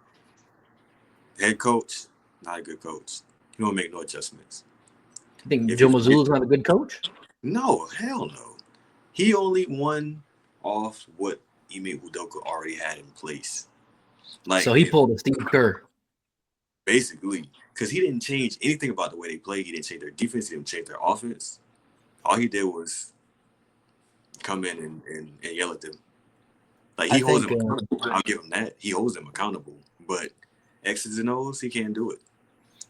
head coach, not a good coach. He don't make no adjustments. You think Joe Mazzulla's not a good coach? No, hell no. He only won off what Ime Udoka already had in place. So he pulled a Steve Kerr. Basically, because he didn't change anything about the way they played. He didn't change their defense. He didn't change their offense. All he did was come in and yell at them. Like he holds them accountable. I'll give him that. He holds them accountable. But X's and O's, he can't do it.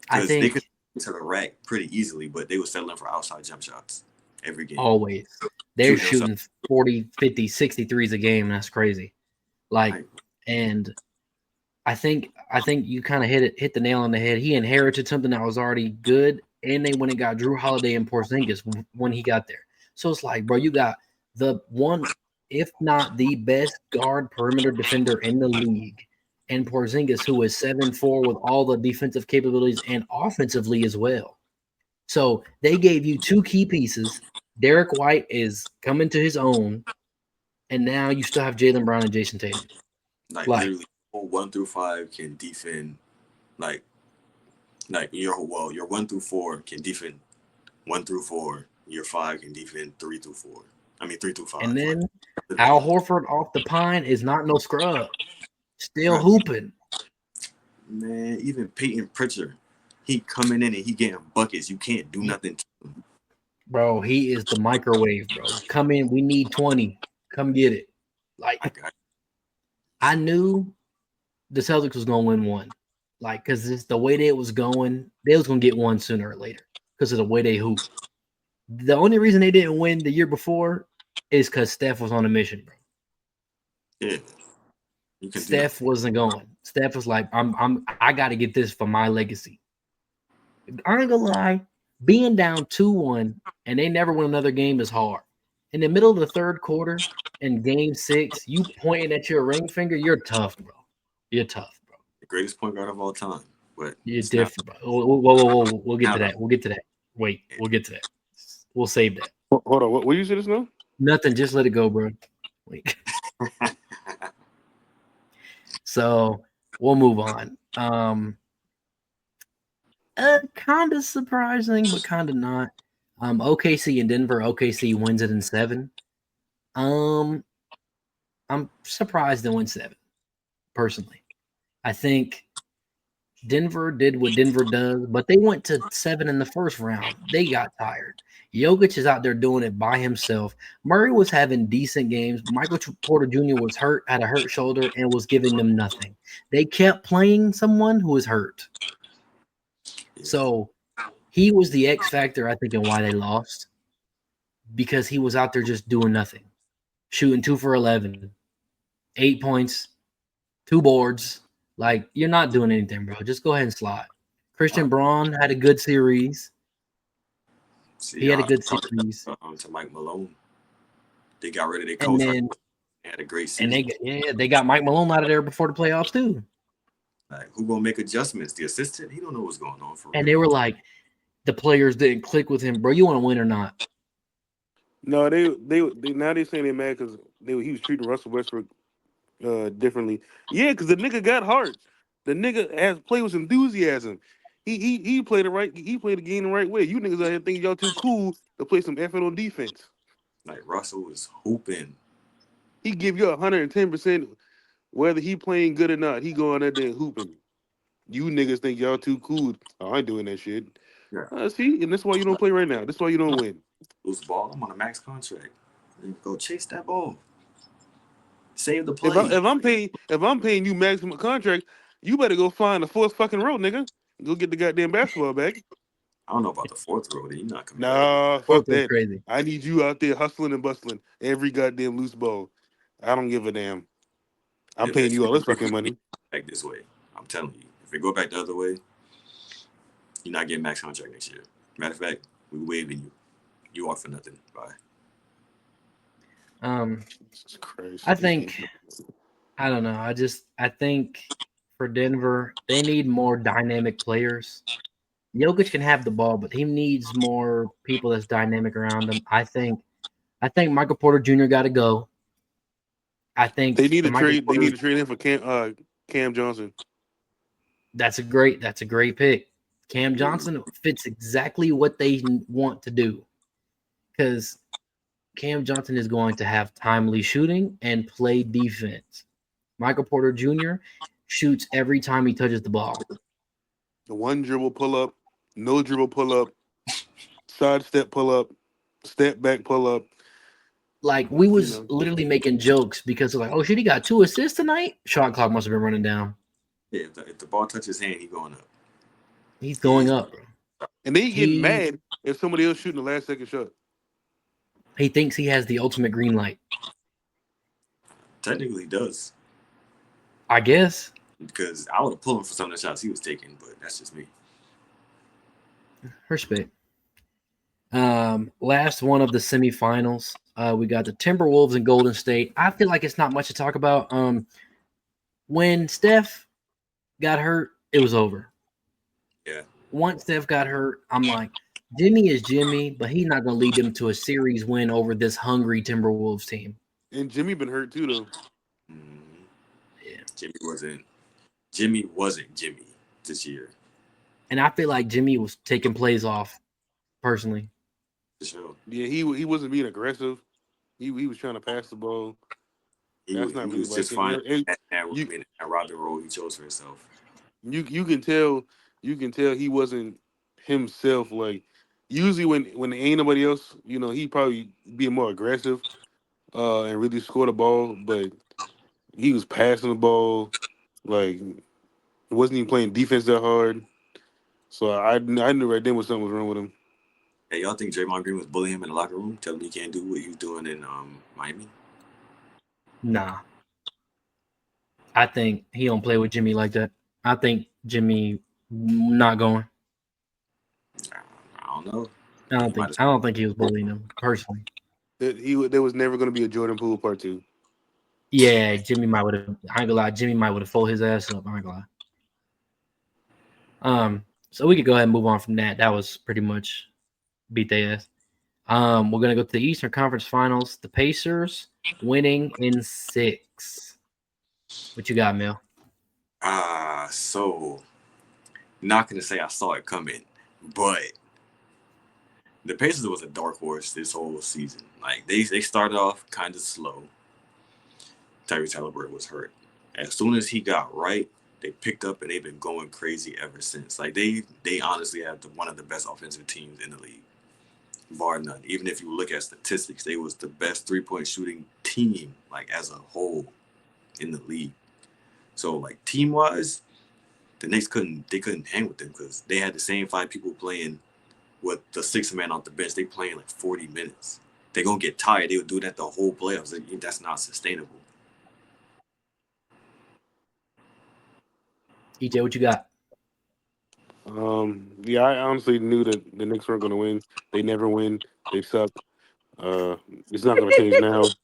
Because they could get to the rack pretty easily, but they were settling for outside jump shots every game. Always. They're shooting 40, 50, 63s a game. That's crazy. And I think you kind of hit the nail on the head. He inherited something that was already good, and they went and got Drew Holiday and Porzingis when he got there. So it's like, bro, you got the one, if not the best guard perimeter defender in the league, and Porzingis, who is 7'4" with all the defensive capabilities and offensively as well. So they gave you 2 key pieces. Derek White is coming to his own, and now you still have Jaylen Brown and Jason Tatum. Like literally 1 through 5 can defend your 1 through 4 can defend 1 through 4. Your 5 can defend 3 through 4. I mean 3 through 5. And then Al Horford off the pine is not no scrub. Still hooping. Man, even Peyton Pritchard, he coming in and he getting buckets. You can't do nothing to him. Bro, he is the microwave, bro. Come in, we need 20. Come get it. I knew the Celtics was going to win one. Because it's the way they was going, they was going to get one sooner or later because of the way they hoop. The only reason they didn't win the year before is because Steph was on a mission, bro. Yeah. Steph wasn't going. Steph was like, I got to get this for my legacy. I ain't gonna lie, being down 2-1 and they never win another game is hard. In the middle of the third quarter in game 6, you pointing at your ring finger, you're tough, bro. You're tough, bro. The greatest point guard of all time. But you're different, bro. Whoa. We'll get to that. We'll get to that. Wait, we'll get to that. We'll save that. Hold on. What you say this now? Nothing. Just let it go, bro. Wait. So we'll move on. Kind of surprising, but kind of not. OKC in Denver. OKC wins it in 7. I'm surprised they win 7. Personally, I think Denver did what Denver does, but they went to 7 in the first round. They got tired. Jokic is out there doing it by himself. Murray was having decent games. Michael Porter Jr. was hurt, had a hurt shoulder, and was giving them nothing. They kept playing someone who was hurt. So he was the X factor, I think, in why they lost, because he was out there just doing nothing. shooting 2 for 11, 8 points, 2 boards. Like, you're not doing anything, bro. Just go ahead and slide. Christian Braun had a good series. See, He had a I good talked series. to Mike Malone. They got rid of their And coach. then They had a great and season. they got Mike Malone out of there before the playoffs too. Like, who gonna make adjustments? The assistant? He don't know what's going on for And real. they were like, the players didn't click with him, bro. You want to win or not? No, they now they saying they mad because he was treating Russell Westbrook differently. Yeah, because the nigga got heart. The nigga has played with enthusiasm. He played the right. He played the game the right way. You niggas out here thinking y'all too cool to play some effort on defense. Like Russell was hooping. He give you 110% whether he playing good or not. He going out there and hooping. You niggas think y'all too cool. Oh, I ain't doing that shit. Yeah. See, and that's why you don't play right now. That's why you don't win. Lose the ball. I'm on a max contract. Go chase that ball. Save the If play. if I'm paying you maximum contract, you better go find the fourth fucking row, nigga. Go get the goddamn basketball back. I don't know about the fourth row. He's not coming back. Nah, Fourth fuck was that. crazy. I need you out there hustling and bustling every goddamn loose ball. I don't give a damn. I'm paying If you all this fucking money. back this way, I'm telling you. If it go back the other way, you're not getting max contract next year. Matter of fact, we waiving you. You are for nothing. Bye. Jesus Christ. I think I don't know. I think for Denver, they need more dynamic players. Jokic can have the ball, but he needs more people that's dynamic around him. I think Michael Porter Jr. got to go. I think They need the to Michael trade. They need Porter to trade him for Cam Johnson. that's a great pick. Cam Johnson fits exactly what they want to do because Cam Johnson is going to have timely shooting and play defense. Michael Porter Jr. shoots every time he touches the ball. The one dribble pull up, no dribble pull up, side step pull up, step back pull up. Like, we You was know, literally making jokes because of like, oh shit, he got 2 assists tonight. Shot clock must have been running down. Yeah, if the ball touches his hand, he going up. He's going He's up. and they getting He mad if somebody else shooting the last second shot. he thinks he has the ultimate green light. technically does I guess. because I would have pulled him for some of the shots he was taking, but that's just me. Respect. Last one of the semifinals. We got the Timberwolves and Golden State. I feel like it's not much to talk about. When Steph got hurt, it was over. Yeah. Once Steph got hurt, I'm like, Jimmy is Jimmy, but he's not going to lead them to a series win over this hungry Timberwolves team. And Jimmy been hurt too though. Mm-hmm. Yeah. Jimmy wasn't Jimmy this year. And I feel like Jimmy was taking plays off, personally. For sure. Yeah, he wasn't being aggressive. He was trying to pass the ball. That's not He really was like just it. fine And at you Robin role he chose for himself. you can tell he wasn't himself. Like usually when ain't nobody else, he probably be more aggressive and really score the ball. But he was passing the ball like wasn't even playing defense that hard. So I knew right then what something was wrong with him. Hey, y'all think Draymond Green was bullying him in the locker room, telling him he can't do what he was doing in Miami? Nah. I think he don't play with Jimmy like that. I think Jimmy not going. I don't know. I don't think he was bullying him personally. There was never going to be a Jordan Poole part two. Yeah, Jimmy might would have. I ain't gonna lie. Jimmy might would have folded his ass up. I ain't gonna lie. So we could go ahead and move on from that. That was pretty much beat their ass. We're gonna go to the Eastern Conference Finals. The Pacers winning in 6. What you got, Mel? So not gonna say I saw it coming, but the Pacers was a dark horse this whole season. Like they started off kind of slow. Tyrese Halliburton was hurt. As soon as he got right, they picked up and they've been going crazy ever since. Like they honestly have one of the best offensive teams in the league, bar none. Even if you look at statistics, they was the best 3-point shooting team, like as a whole, in the league. So like team wise, the Knicks couldn't hang with them because they had the same 5 people playing with the 6th man off the bench. They playing like 40 minutes. they're gonna get tired. They would do that the whole playoffs. That's not sustainable. EJ, what you got? Yeah, I honestly knew that the Knicks weren't going to win. They never win. They suck. Uh, it's not going to change now.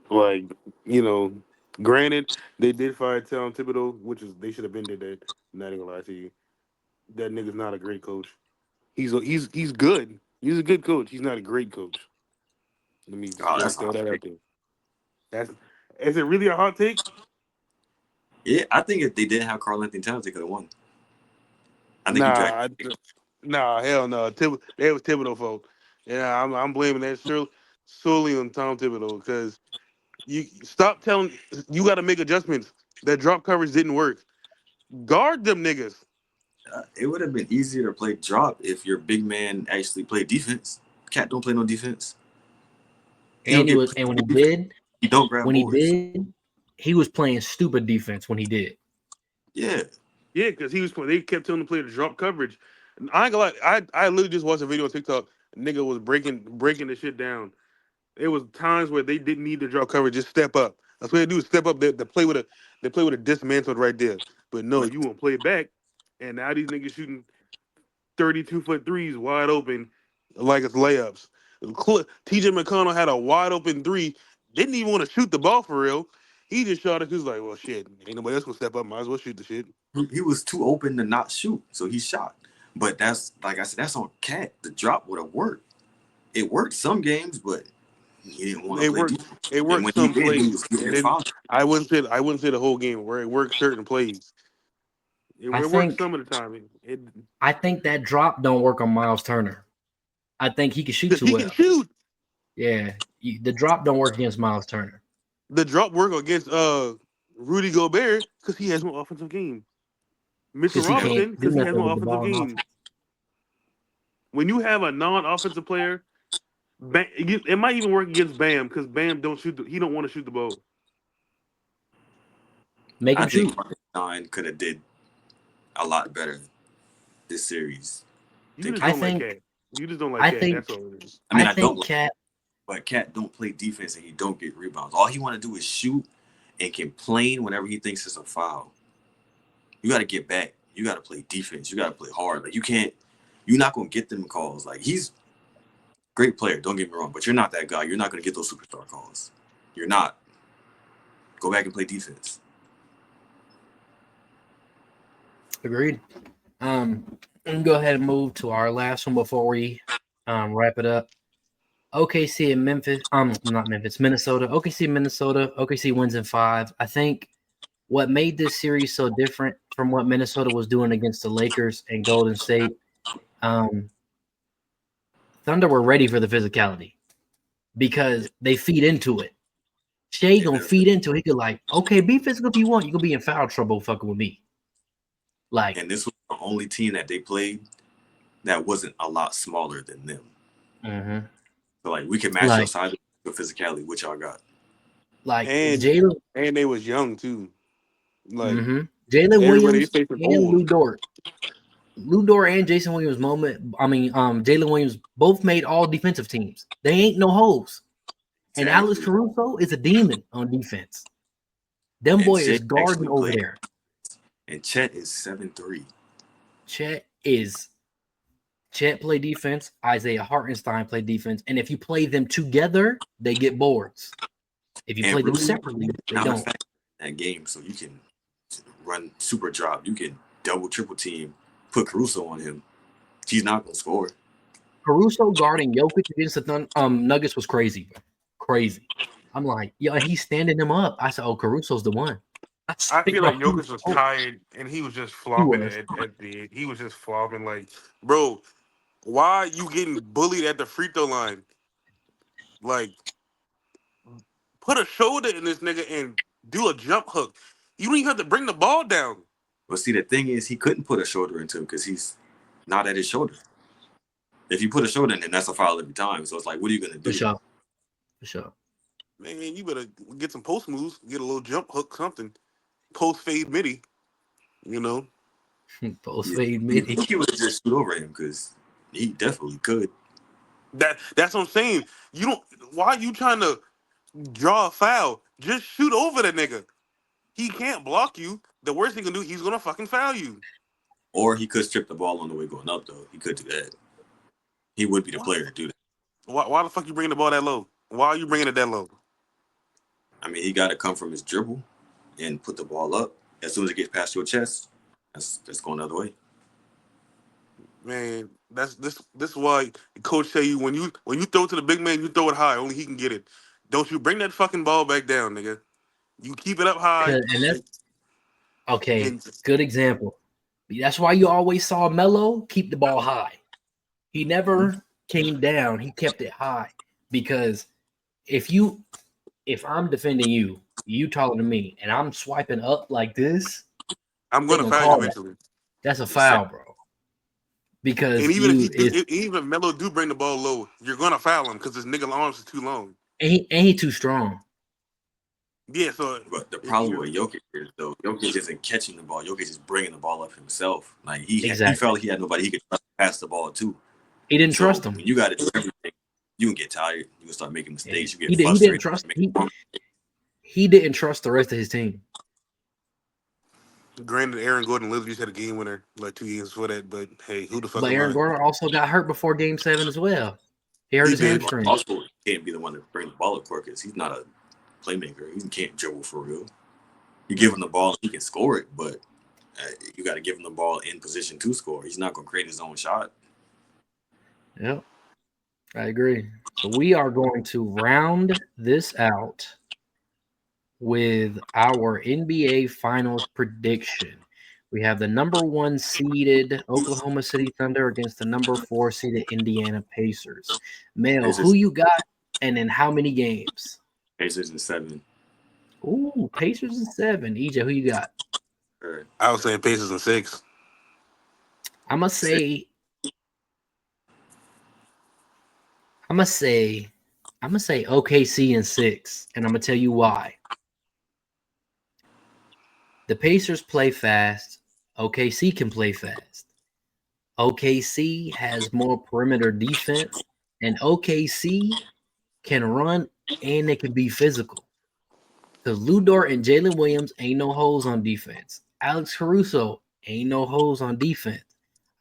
Like, you know, granted, they did fire Tom Thibodeau, which is they should have been did that. I'm not even gonna lie to you. That nigga's not a great coach. He's good. He's a good coach. He's not a great coach. Let me just Oh, throw, that's throw not. that out there. That's is it really a hot take? Yeah, I think if they didn't have Karl Anthony Towns, they could have won. I think you Nah, drafted. nah, hell no. That was Thibodeau fault. Yeah, I'm blaming that solely on Tom Thibodeau because you stop telling you got to make adjustments. That drop coverage didn't work. Guard them niggas. It would have been easier to play drop if your big man actually played defense. Cat don't play no defense. He don't And he get was, played and no defense. He don't grab when he boards. did, he was playing stupid defense when he did. Yeah, Yeah, because they kept telling the player to drop coverage. I ain't gonna lie, I literally just watched a video on TikTok. Nigga was breaking the shit down. There was times where they didn't need to drop coverage, just step up. That's what they do, is step up. They play with a dismantled right there. But no, but you won't play back. And now these niggas shooting 32-foot threes wide open like it's layups. TJ McConnell had a wide open three, didn't even want to shoot the ball for real. He just shot it. He was like, well, shit, ain't nobody else gonna step up. Might as well shoot the shit. he was too open to not shoot, so he shot. But that's like I said, that's on Cat. The drop would have worked. It worked some games, but he didn't want to It play worked. defense. It And worked when he some did, he plays, was getting and then fouled. I wouldn't say the whole game where it worked certain plays. I It worked think some of the time. I think that drop don't work on Miles Turner. I think he can shoot Because too he can well. shoot. Yeah, the drop don't work against Miles Turner. The drop work against Rudy Gobert because he has more offensive game. Mitchell Because he And can't Robinson do because he has nothing more with the offensive ball in game. When you have a non-offensive player, it might even work against Bam because Bam don't shoot. He don't want to shoot the ball. Make I him think shoot. Hartenstein could have did a lot better this series You than just I don't Cat. like think Cat. You just don't like I Cat. That's think all it is. I mean, I I don't think like, Cat but Cat don't play defense and he don't get rebounds. All he want to do is shoot and complain whenever he thinks it's a foul. You got to get back. You got to play defense. You got to play hard. Like you can't. You're not gonna get them calls. Like he's a great player. Don't get me wrong, but you're not that guy. You're not gonna get those superstar calls. You're not. Go back and play defense. agreed. And go ahead and move to our last one before we wrap it up. OKC and Memphis. Not Memphis, Minnesota. OKC, Minnesota. OKC wins in 5. I think what made this series so different from what Minnesota was doing against the Lakers and Golden State. Um, Thunder were ready for the physicality because they feed into it. Shea And gonna then, feed into it. He could like, okay, be physical if you want. You gonna be in foul trouble fucking with me. Like, and this was the only team that they played that wasn't a lot smaller than them. mm-hmm. So like we can match your like, size with physicality, which y'all got. like And Jalen, they was young too. Like mm-hmm. Jalen everybody they Williams facing and old. Lou Dort. Lou Dort and Jason Williams moment. I mean, Jalen Williams both made all defensive teams. They ain't no hoes. And Alex Exactly. Caruso is a demon on defense. Them And boy is Shea guarding actually over played. there. And Chet is 7'3". Chet play defense. Isaiah Hartenstein play defense. And if you play them together, they get boards. If you play And them really, separately, they not a don't. fact in that game, so you can run super drop. You can double, triple team, put Caruso on him. He's not gonna score. Caruso guarding Jokic against the Nuggets was crazy. Crazy. I'm like, yo, he's standing him up. I said, oh, Caruso's the one. I I said, feel oh, like Jokic was oh, tired and he was just he flopping was. at the end. He was just flopping like, bro, why you getting bullied at the free throw line? Like, put a shoulder in this nigga and do a jump hook. You don't even have to bring the ball down. But see, the thing is, he couldn't put a shoulder into him because he's not at his shoulder. If you put a shoulder in him, that's a foul every time. So it's like, what are you gonna For do? sure. For sure. Man, you better get some post moves, get a little jump hook, something. Post fade midi, you know. Post Yeah. fade You midi. think he would just shoot over him because he definitely could. That's what I'm saying. You don't. Why are you trying to draw a foul? Just shoot over the nigga. He can't block you. The worst he can do, he's gonna fucking foul you. Or he could strip the ball on the way going up, though. He could do that. He would be the Why? player to do that. Why the fuck you bringing the ball that low? Why are you bringing it that low? I mean, he got to come from his dribble and put the ball up. As soon as it gets past your chest, that's going the other way. Man, that's this is why the coach tell you when you throw to the big man, you throw it high. Only he can get it. Don't you bring that fucking ball back down, nigga. You keep it up high And that's okay. and Good example. That's why you always saw Melo keep the ball high. He never came down. He kept it high because if I'm defending you, you taller than me, and I'm swiping up like this, I'm they gonna gonna foul you call that. eventually. That's a foul, bro. Because And even if Melo do bring the ball low, you're gonna foul him because his nigga arms is too long. he too strong. Yeah, so But the if problem you with Jokic is, though, Jokic isn't catching the ball. Jokic is bringing the ball up himself. Like, he Exactly. felt like he had nobody he could pass the ball to. He didn't So trust him. when you got to do everything, you can get tired. You can start making mistakes. You He get didn't frustrated. he didn't trust the rest of his team. granted Aaron Gordon literally just had a game winner like 2 years before that, but hey, who the fuck But am Aaron I? Gordon also got hurt before Game 7 as well. He hurt He his did. hamstring. Also, he can't be the one to bring the ball up court because he's not a playmaker. He can't dribble for real. You give him the ball, he can score it, but you got to give him the ball in position to score. He's not going to create his own shot. Yep, I agree. So we are going to round this out with our NBA Finals prediction. We have the number 1 seeded Oklahoma City Thunder against the number 4 seeded Indiana Pacers. Mel, who you got, and in how many games? Pacers in 7. Ooh, Pacers in 7. EJ, who you got? I was saying Pacers in 6. I'm gonna say OKC in 6, and I'm gonna tell you why. The Pacers play fast. OKC can play fast. OKC has more perimeter defense, and OKC can run and they can be physical. Because Lou Dort and Jalen Williams ain't no hoes on defense. Alex Caruso ain't no hoes on defense.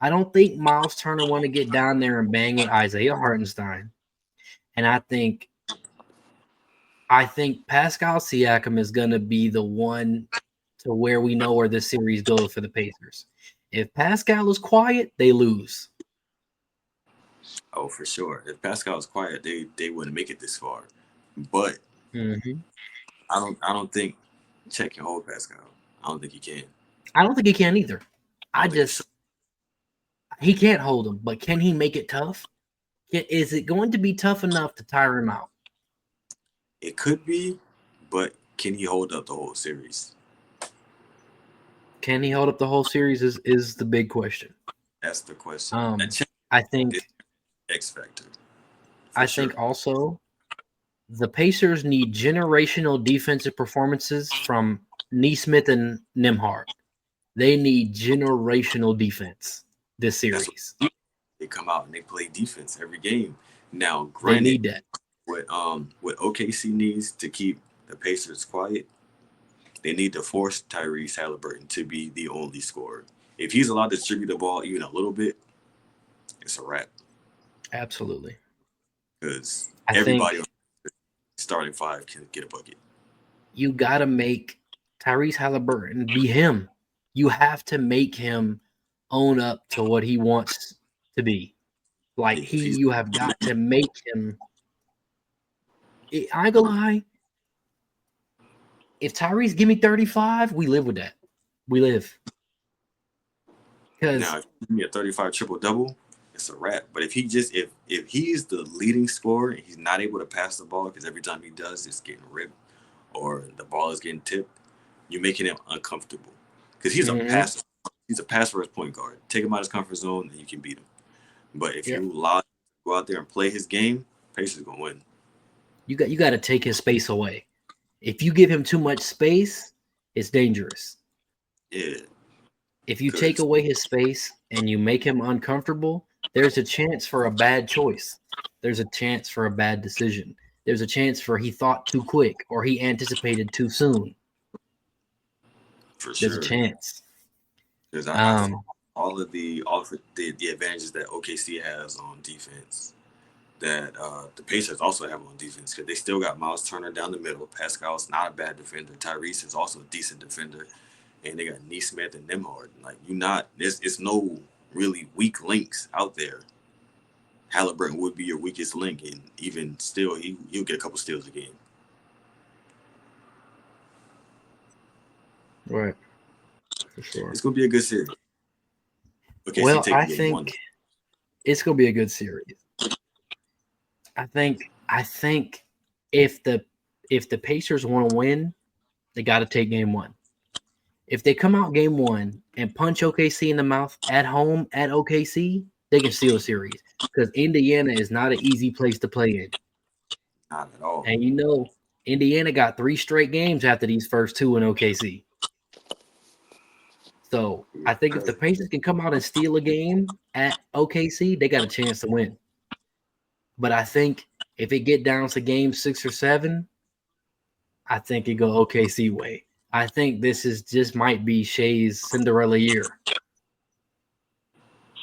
I don't think Miles Turner want to get down there and bang with Isaiah Hartenstein. And I think Pascal Siakam is going to be the one to where we know where this series goes for the Pacers. If Pascal is quiet, they lose. Oh, for sure. If Pascal was quiet, they wouldn't make it this far. But I don't think Chet can hold Pascal. I don't think he can. I don't think he can either. He can't hold him, but can he make it tough? Is it going to be tough enough to tire him out? It could be, but can he hold up the whole series? Can he hold up the whole series is the big question. That's the question. I think X factor. I think also the Pacers need generational defensive performances from Neesmith and Nembhard. They need generational defense this series. They come out and they play defense every game. Now, they granted, need that. What OKC needs to keep the Pacers quiet, they need to force Tyrese Halliburton to be the only scorer. If he's allowed to distribute the ball even a little bit, it's a wrap. Absolutely. Because everybody on the starting 5 can get a bucket. You got to make Tyrese Halliburton be him. You have to make him own up to what he wants to be. Like you have got to make him. I ain't gonna lie. If Tyrese give me 35, we live with that. We live. Now, if you give me a 35 triple-double, it's a wrap. But if he's the leading scorer and he's not able to pass the ball because every time he does, it's getting ripped or the ball is getting tipped, you're making him uncomfortable. Because he's a passer. He's a pass-first point guard. Take him out of his comfort zone, and you can beat him. But if you allow him to go out there and play his game, Pacers going to win. You got to take his space away. If you give him too much space, it's dangerous. Yeah. If you take away his space and you make him uncomfortable, there's a chance for a bad choice. there's a chance for a bad decision. There's a chance for he thought too quick or he anticipated too soon. For There's a sure. chance. Because I saw all of the advantages that OKC has on defense that the Pacers also have on defense because they still got Miles Turner down the middle. Pascal's not a bad defender. Tyrese is also a decent defender, and they got Neesmith and Nembhard. Like it's no really weak links out there. Halliburton would be your weakest link, and even still, he'll get a couple steals a game. Right. For sure. It's gonna be a good series. Okay, well, so I think it's gonna be a good series. I think if the Pacers want to win, they got to take game one. If they come out game one and punch OKC in the mouth at home at OKC, they can steal a series because Indiana is not an easy place to play in. Not at all. And Indiana got 3 straight games after these first 2 in OKC. So I think if the Pacers can come out and steal a game at OKC, they got a chance to win. But I think if it get down to game 6 or 7, I think it go OKC way. I think this is just might be Shea's Cinderella year.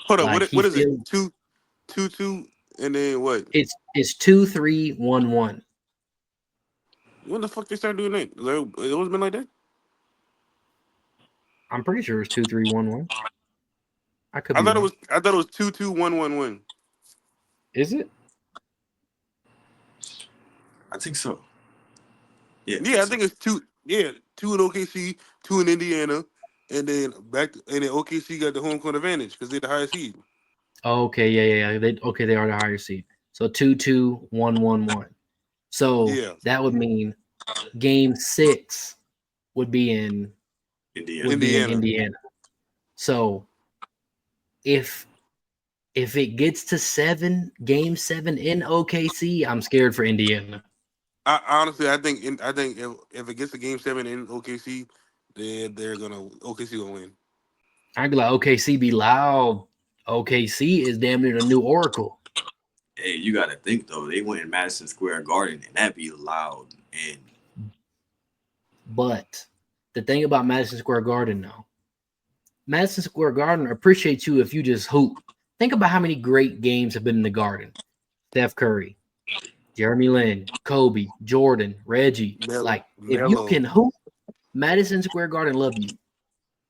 Hold on, what is it? 2-2, and then what? It's 2-3-1-1. When the fuck they start doing that? It always been like that. I'm pretty sure it's 2-3-1-1. I thought it was 2-2-1-1-1. Is it? I think so. Yeah, I think it's 2. Yeah, 2 in OKC, 2 in Indiana, and then OKC got the home court advantage because they're the highest seed. Okay, yeah. They are the higher seed. So 2-2-1-1-1. So that would mean game 6 would be in Indiana. So if it gets to game 7 in OKC, I'm scared for Indiana. Honestly, I think if it gets to game 7 in OKC, then OKC gonna win. I'd be like, OKC be loud. OKC is damn near the new Oracle. Hey, you got to think though. They went in Madison Square Garden, and that'd be loud. But the thing about Madison Square Garden, though, Madison Square Garden appreciates you if you just hoop. Think about how many great games have been in the Garden. Steph Curry, Jeremy Lin, Kobe, Jordan, Reggie. If you can hoop, Madison Square Garden love you.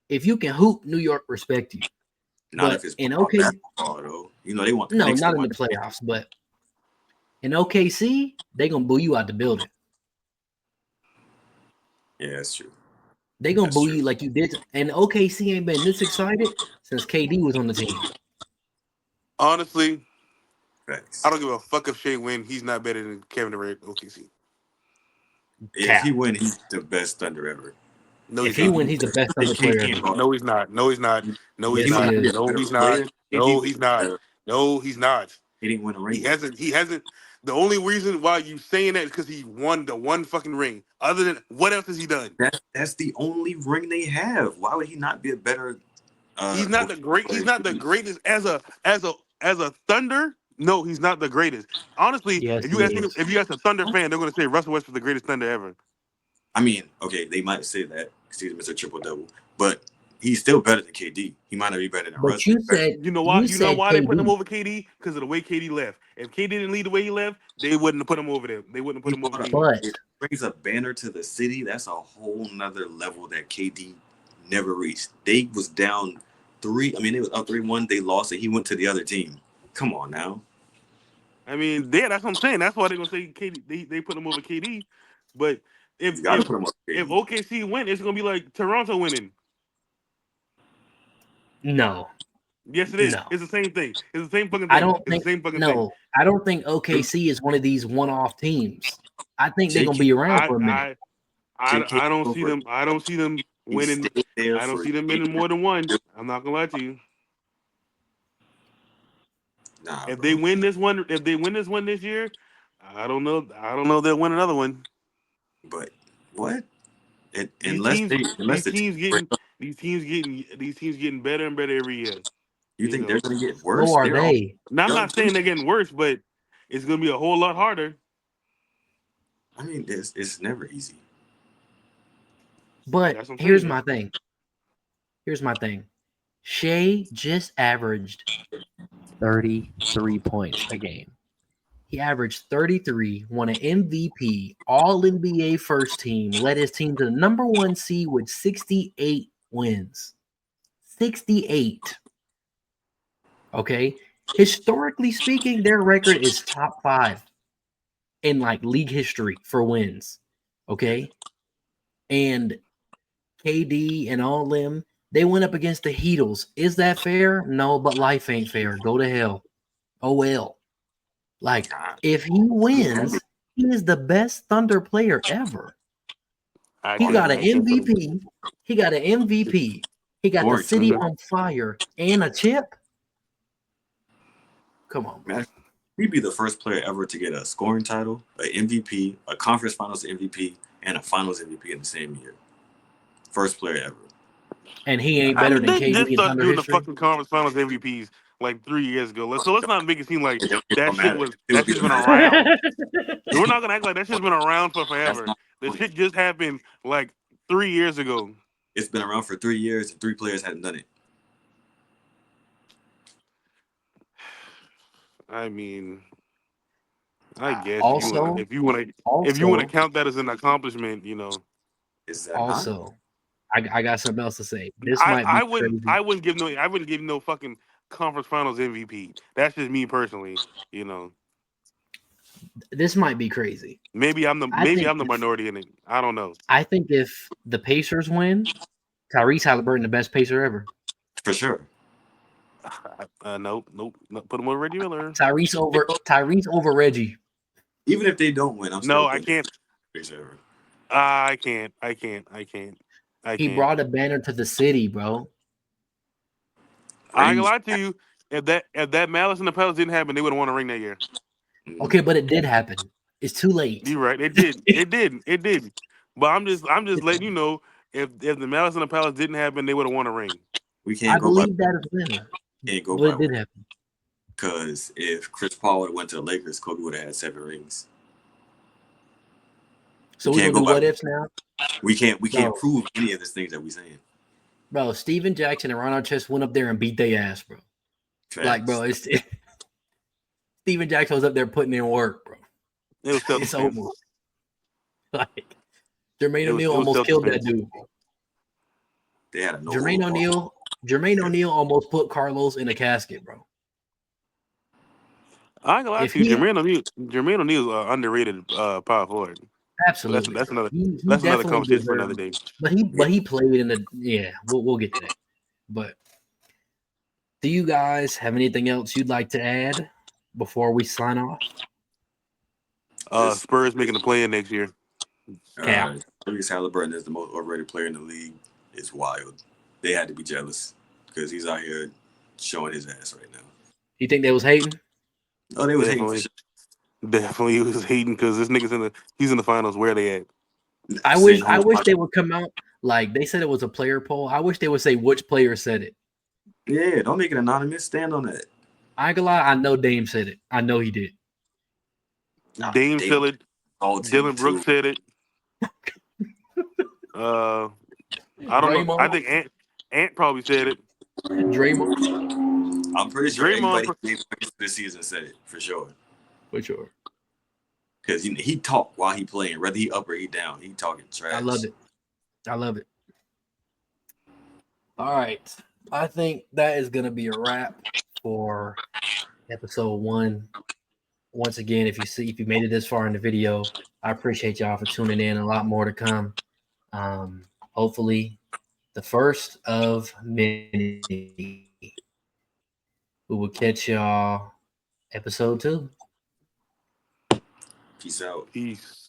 If you can hoop, New York respect you. Not if it's basketball, though. They want the Knicks not in the playoffs, but in OKC, they gonna boo you out the building. Yeah, that's true. They gonna boo you like you did, and OKC ain't been this excited since KD was on the team. Honestly, Thanks. I don't give a fuck if Shea win. He's not better than Kevin Durant at OKC. If he win, he's the best Thunder ever. No, if he win, he's the best Thunder player ever. No, he's not. No, he's not. No, he's not. No, he's not. No, he's not. No, he's not. He didn't win a ring. He hasn't. The only reason why you saying that is because he won the one fucking ring. Other than what else has he done? That's the only ring they have. Why would he not be a better? He's not the great. He's not the greatest as a Thunder. No, he's not the greatest. Honestly, if you ask a Thunder fan, they're gonna say Russell Westbrook's the greatest Thunder ever. I mean, okay, they might say that because he's Mr. Triple Double, but he's still better than KD. He might not be better than Russell. You know why? You know why they put him over KD? Because of the way KD left. If KD didn't lead the way he left, they wouldn't have put him over there. They wouldn't have put him over KD. But it brings a banner to the city. That's a whole nother level that KD never reached. They was down 3. I mean, they was up 3-1. They lost, and he went to the other team. Come on now. I mean, that's what I'm saying. That's why they're gonna say KD. They put him over KD. But if OKC win, it's gonna be like Toronto winning. No. Yes, it is. No. It's the same thing. It's the same fucking thing. I don't think OKC is one of these one-off teams. I think they're gonna be around for a minute. I don't see them. I don't see them winning. I don't see them winning more than one. I'm not gonna lie to you. Nah, if they win this one this year, I don't know. If they'll win another one. But what? These teams getting better and better every year. You think they're going to get worse? So are they? Now, I'm not saying they're getting worse, but it's gonna be a whole lot harder. I mean, it's never easy. But That's what I'm here's saying. my thing. Here's my thing. Shea just averaged 33 points a game. He averaged 33, won an MVP, All NBA first team, led his team to the number 1 seed with 68 wins. 68. Okay. Historically speaking, their record is top 5 in like league history for wins. Okay. And KD and all them, they went up against the Heatles. Is that fair? No, but life ain't fair. Go to hell. Oh well. Like, if he wins, he is the best Thunder player ever. He got an MVP. He got an MVP. He got the city on fire and a chip. Come on, bro. Man, he'd be the first player ever to get a scoring title, an MVP, a conference finals MVP, and a finals MVP in the same year. First player ever. And he ain't better than They KD just in started Thunder doing the history. fucking conference finals MVPs like 3 years ago. So let's not make it seem like that shit's been matter. around. We're not gonna act like that shit's been around for That's forever. not The funny. shit just happened like 3 years ago. It's been around for 3 years and 3 players hadn't done it. I mean, I guess Also, if you want to count that as an accomplishment, you know. Is that not? also, I got something else to say. This might be crazy. I wouldn't give no fucking conference finals MVP. That's just me personally, you know. This might be crazy. Maybe I'm the minority in it. I don't know. I think if the Pacers win, Tyrese Halliburton the best Pacer ever. For sure. Nope. Put him with Reggie Miller. Tyrese over Reggie. Even if they don't win, I'm still No, I can't. ever. I can't. He brought a banner to the city, bro. I ain't gonna lie to you. If that Malice and the Palace didn't happen, they would have won a ring that year. Okay, but it did happen. It's too late. You're right. It did. It did. But I'm just letting you know if the Malice and the Palace didn't happen, they would have won a ring. We can't I go believe that as well. Can't go but by it did happen. Because if Chris Paul would have went to the Lakers, Kobe would have had 7 rings. So we're gonna do what ifs now? We can't prove any of these things that we're saying. Bro, Steven Jackson and Ron Artest went up there and beat their ass, bro. Facts. Like, bro, Steven Jackson was up there putting in work, bro. It's over. Like, Jermaine O'Neal almost killed that dude. They had a Jermaine O'Neal almost put Carlos in a casket, bro. I ain't gonna lie to you. Jermaine O'Neal's underrated power forward. Absolutely. That's another conversation for another day. But he played in the we'll get to that. But do you guys have anything else you'd like to add before we sign off? Spurs making the play-in next year. Tyrese Halliburton is the most overrated player in the league. It's wild. They had to be jealous because he's out here showing his ass right now. You think they was hating? Oh, they was hating for sure. Definitely was hating because this nigga's he's in the finals. Where are they at? I wish they would come out like they said it was a player poll. I wish they would say which player said it. Yeah, don't make it anonymous. Stand on that. I ain't gonna lie, I know Dame said it. I know he did. Dame said it. Dylan Brooks said it. I don't know. I think Ant probably said it. Draymond. I'm pretty sure everybody this season said it for sure. For sure. Because he talked while he playing, whether he up or he down. He talking trash. I love it. All right. I think that is gonna be a wrap for episode 1. Once again, if you made it this far in the video, I appreciate y'all for tuning in. A lot more to come. Hopefully, the first of many. We will catch y'all episode 2. Peace out. Peace.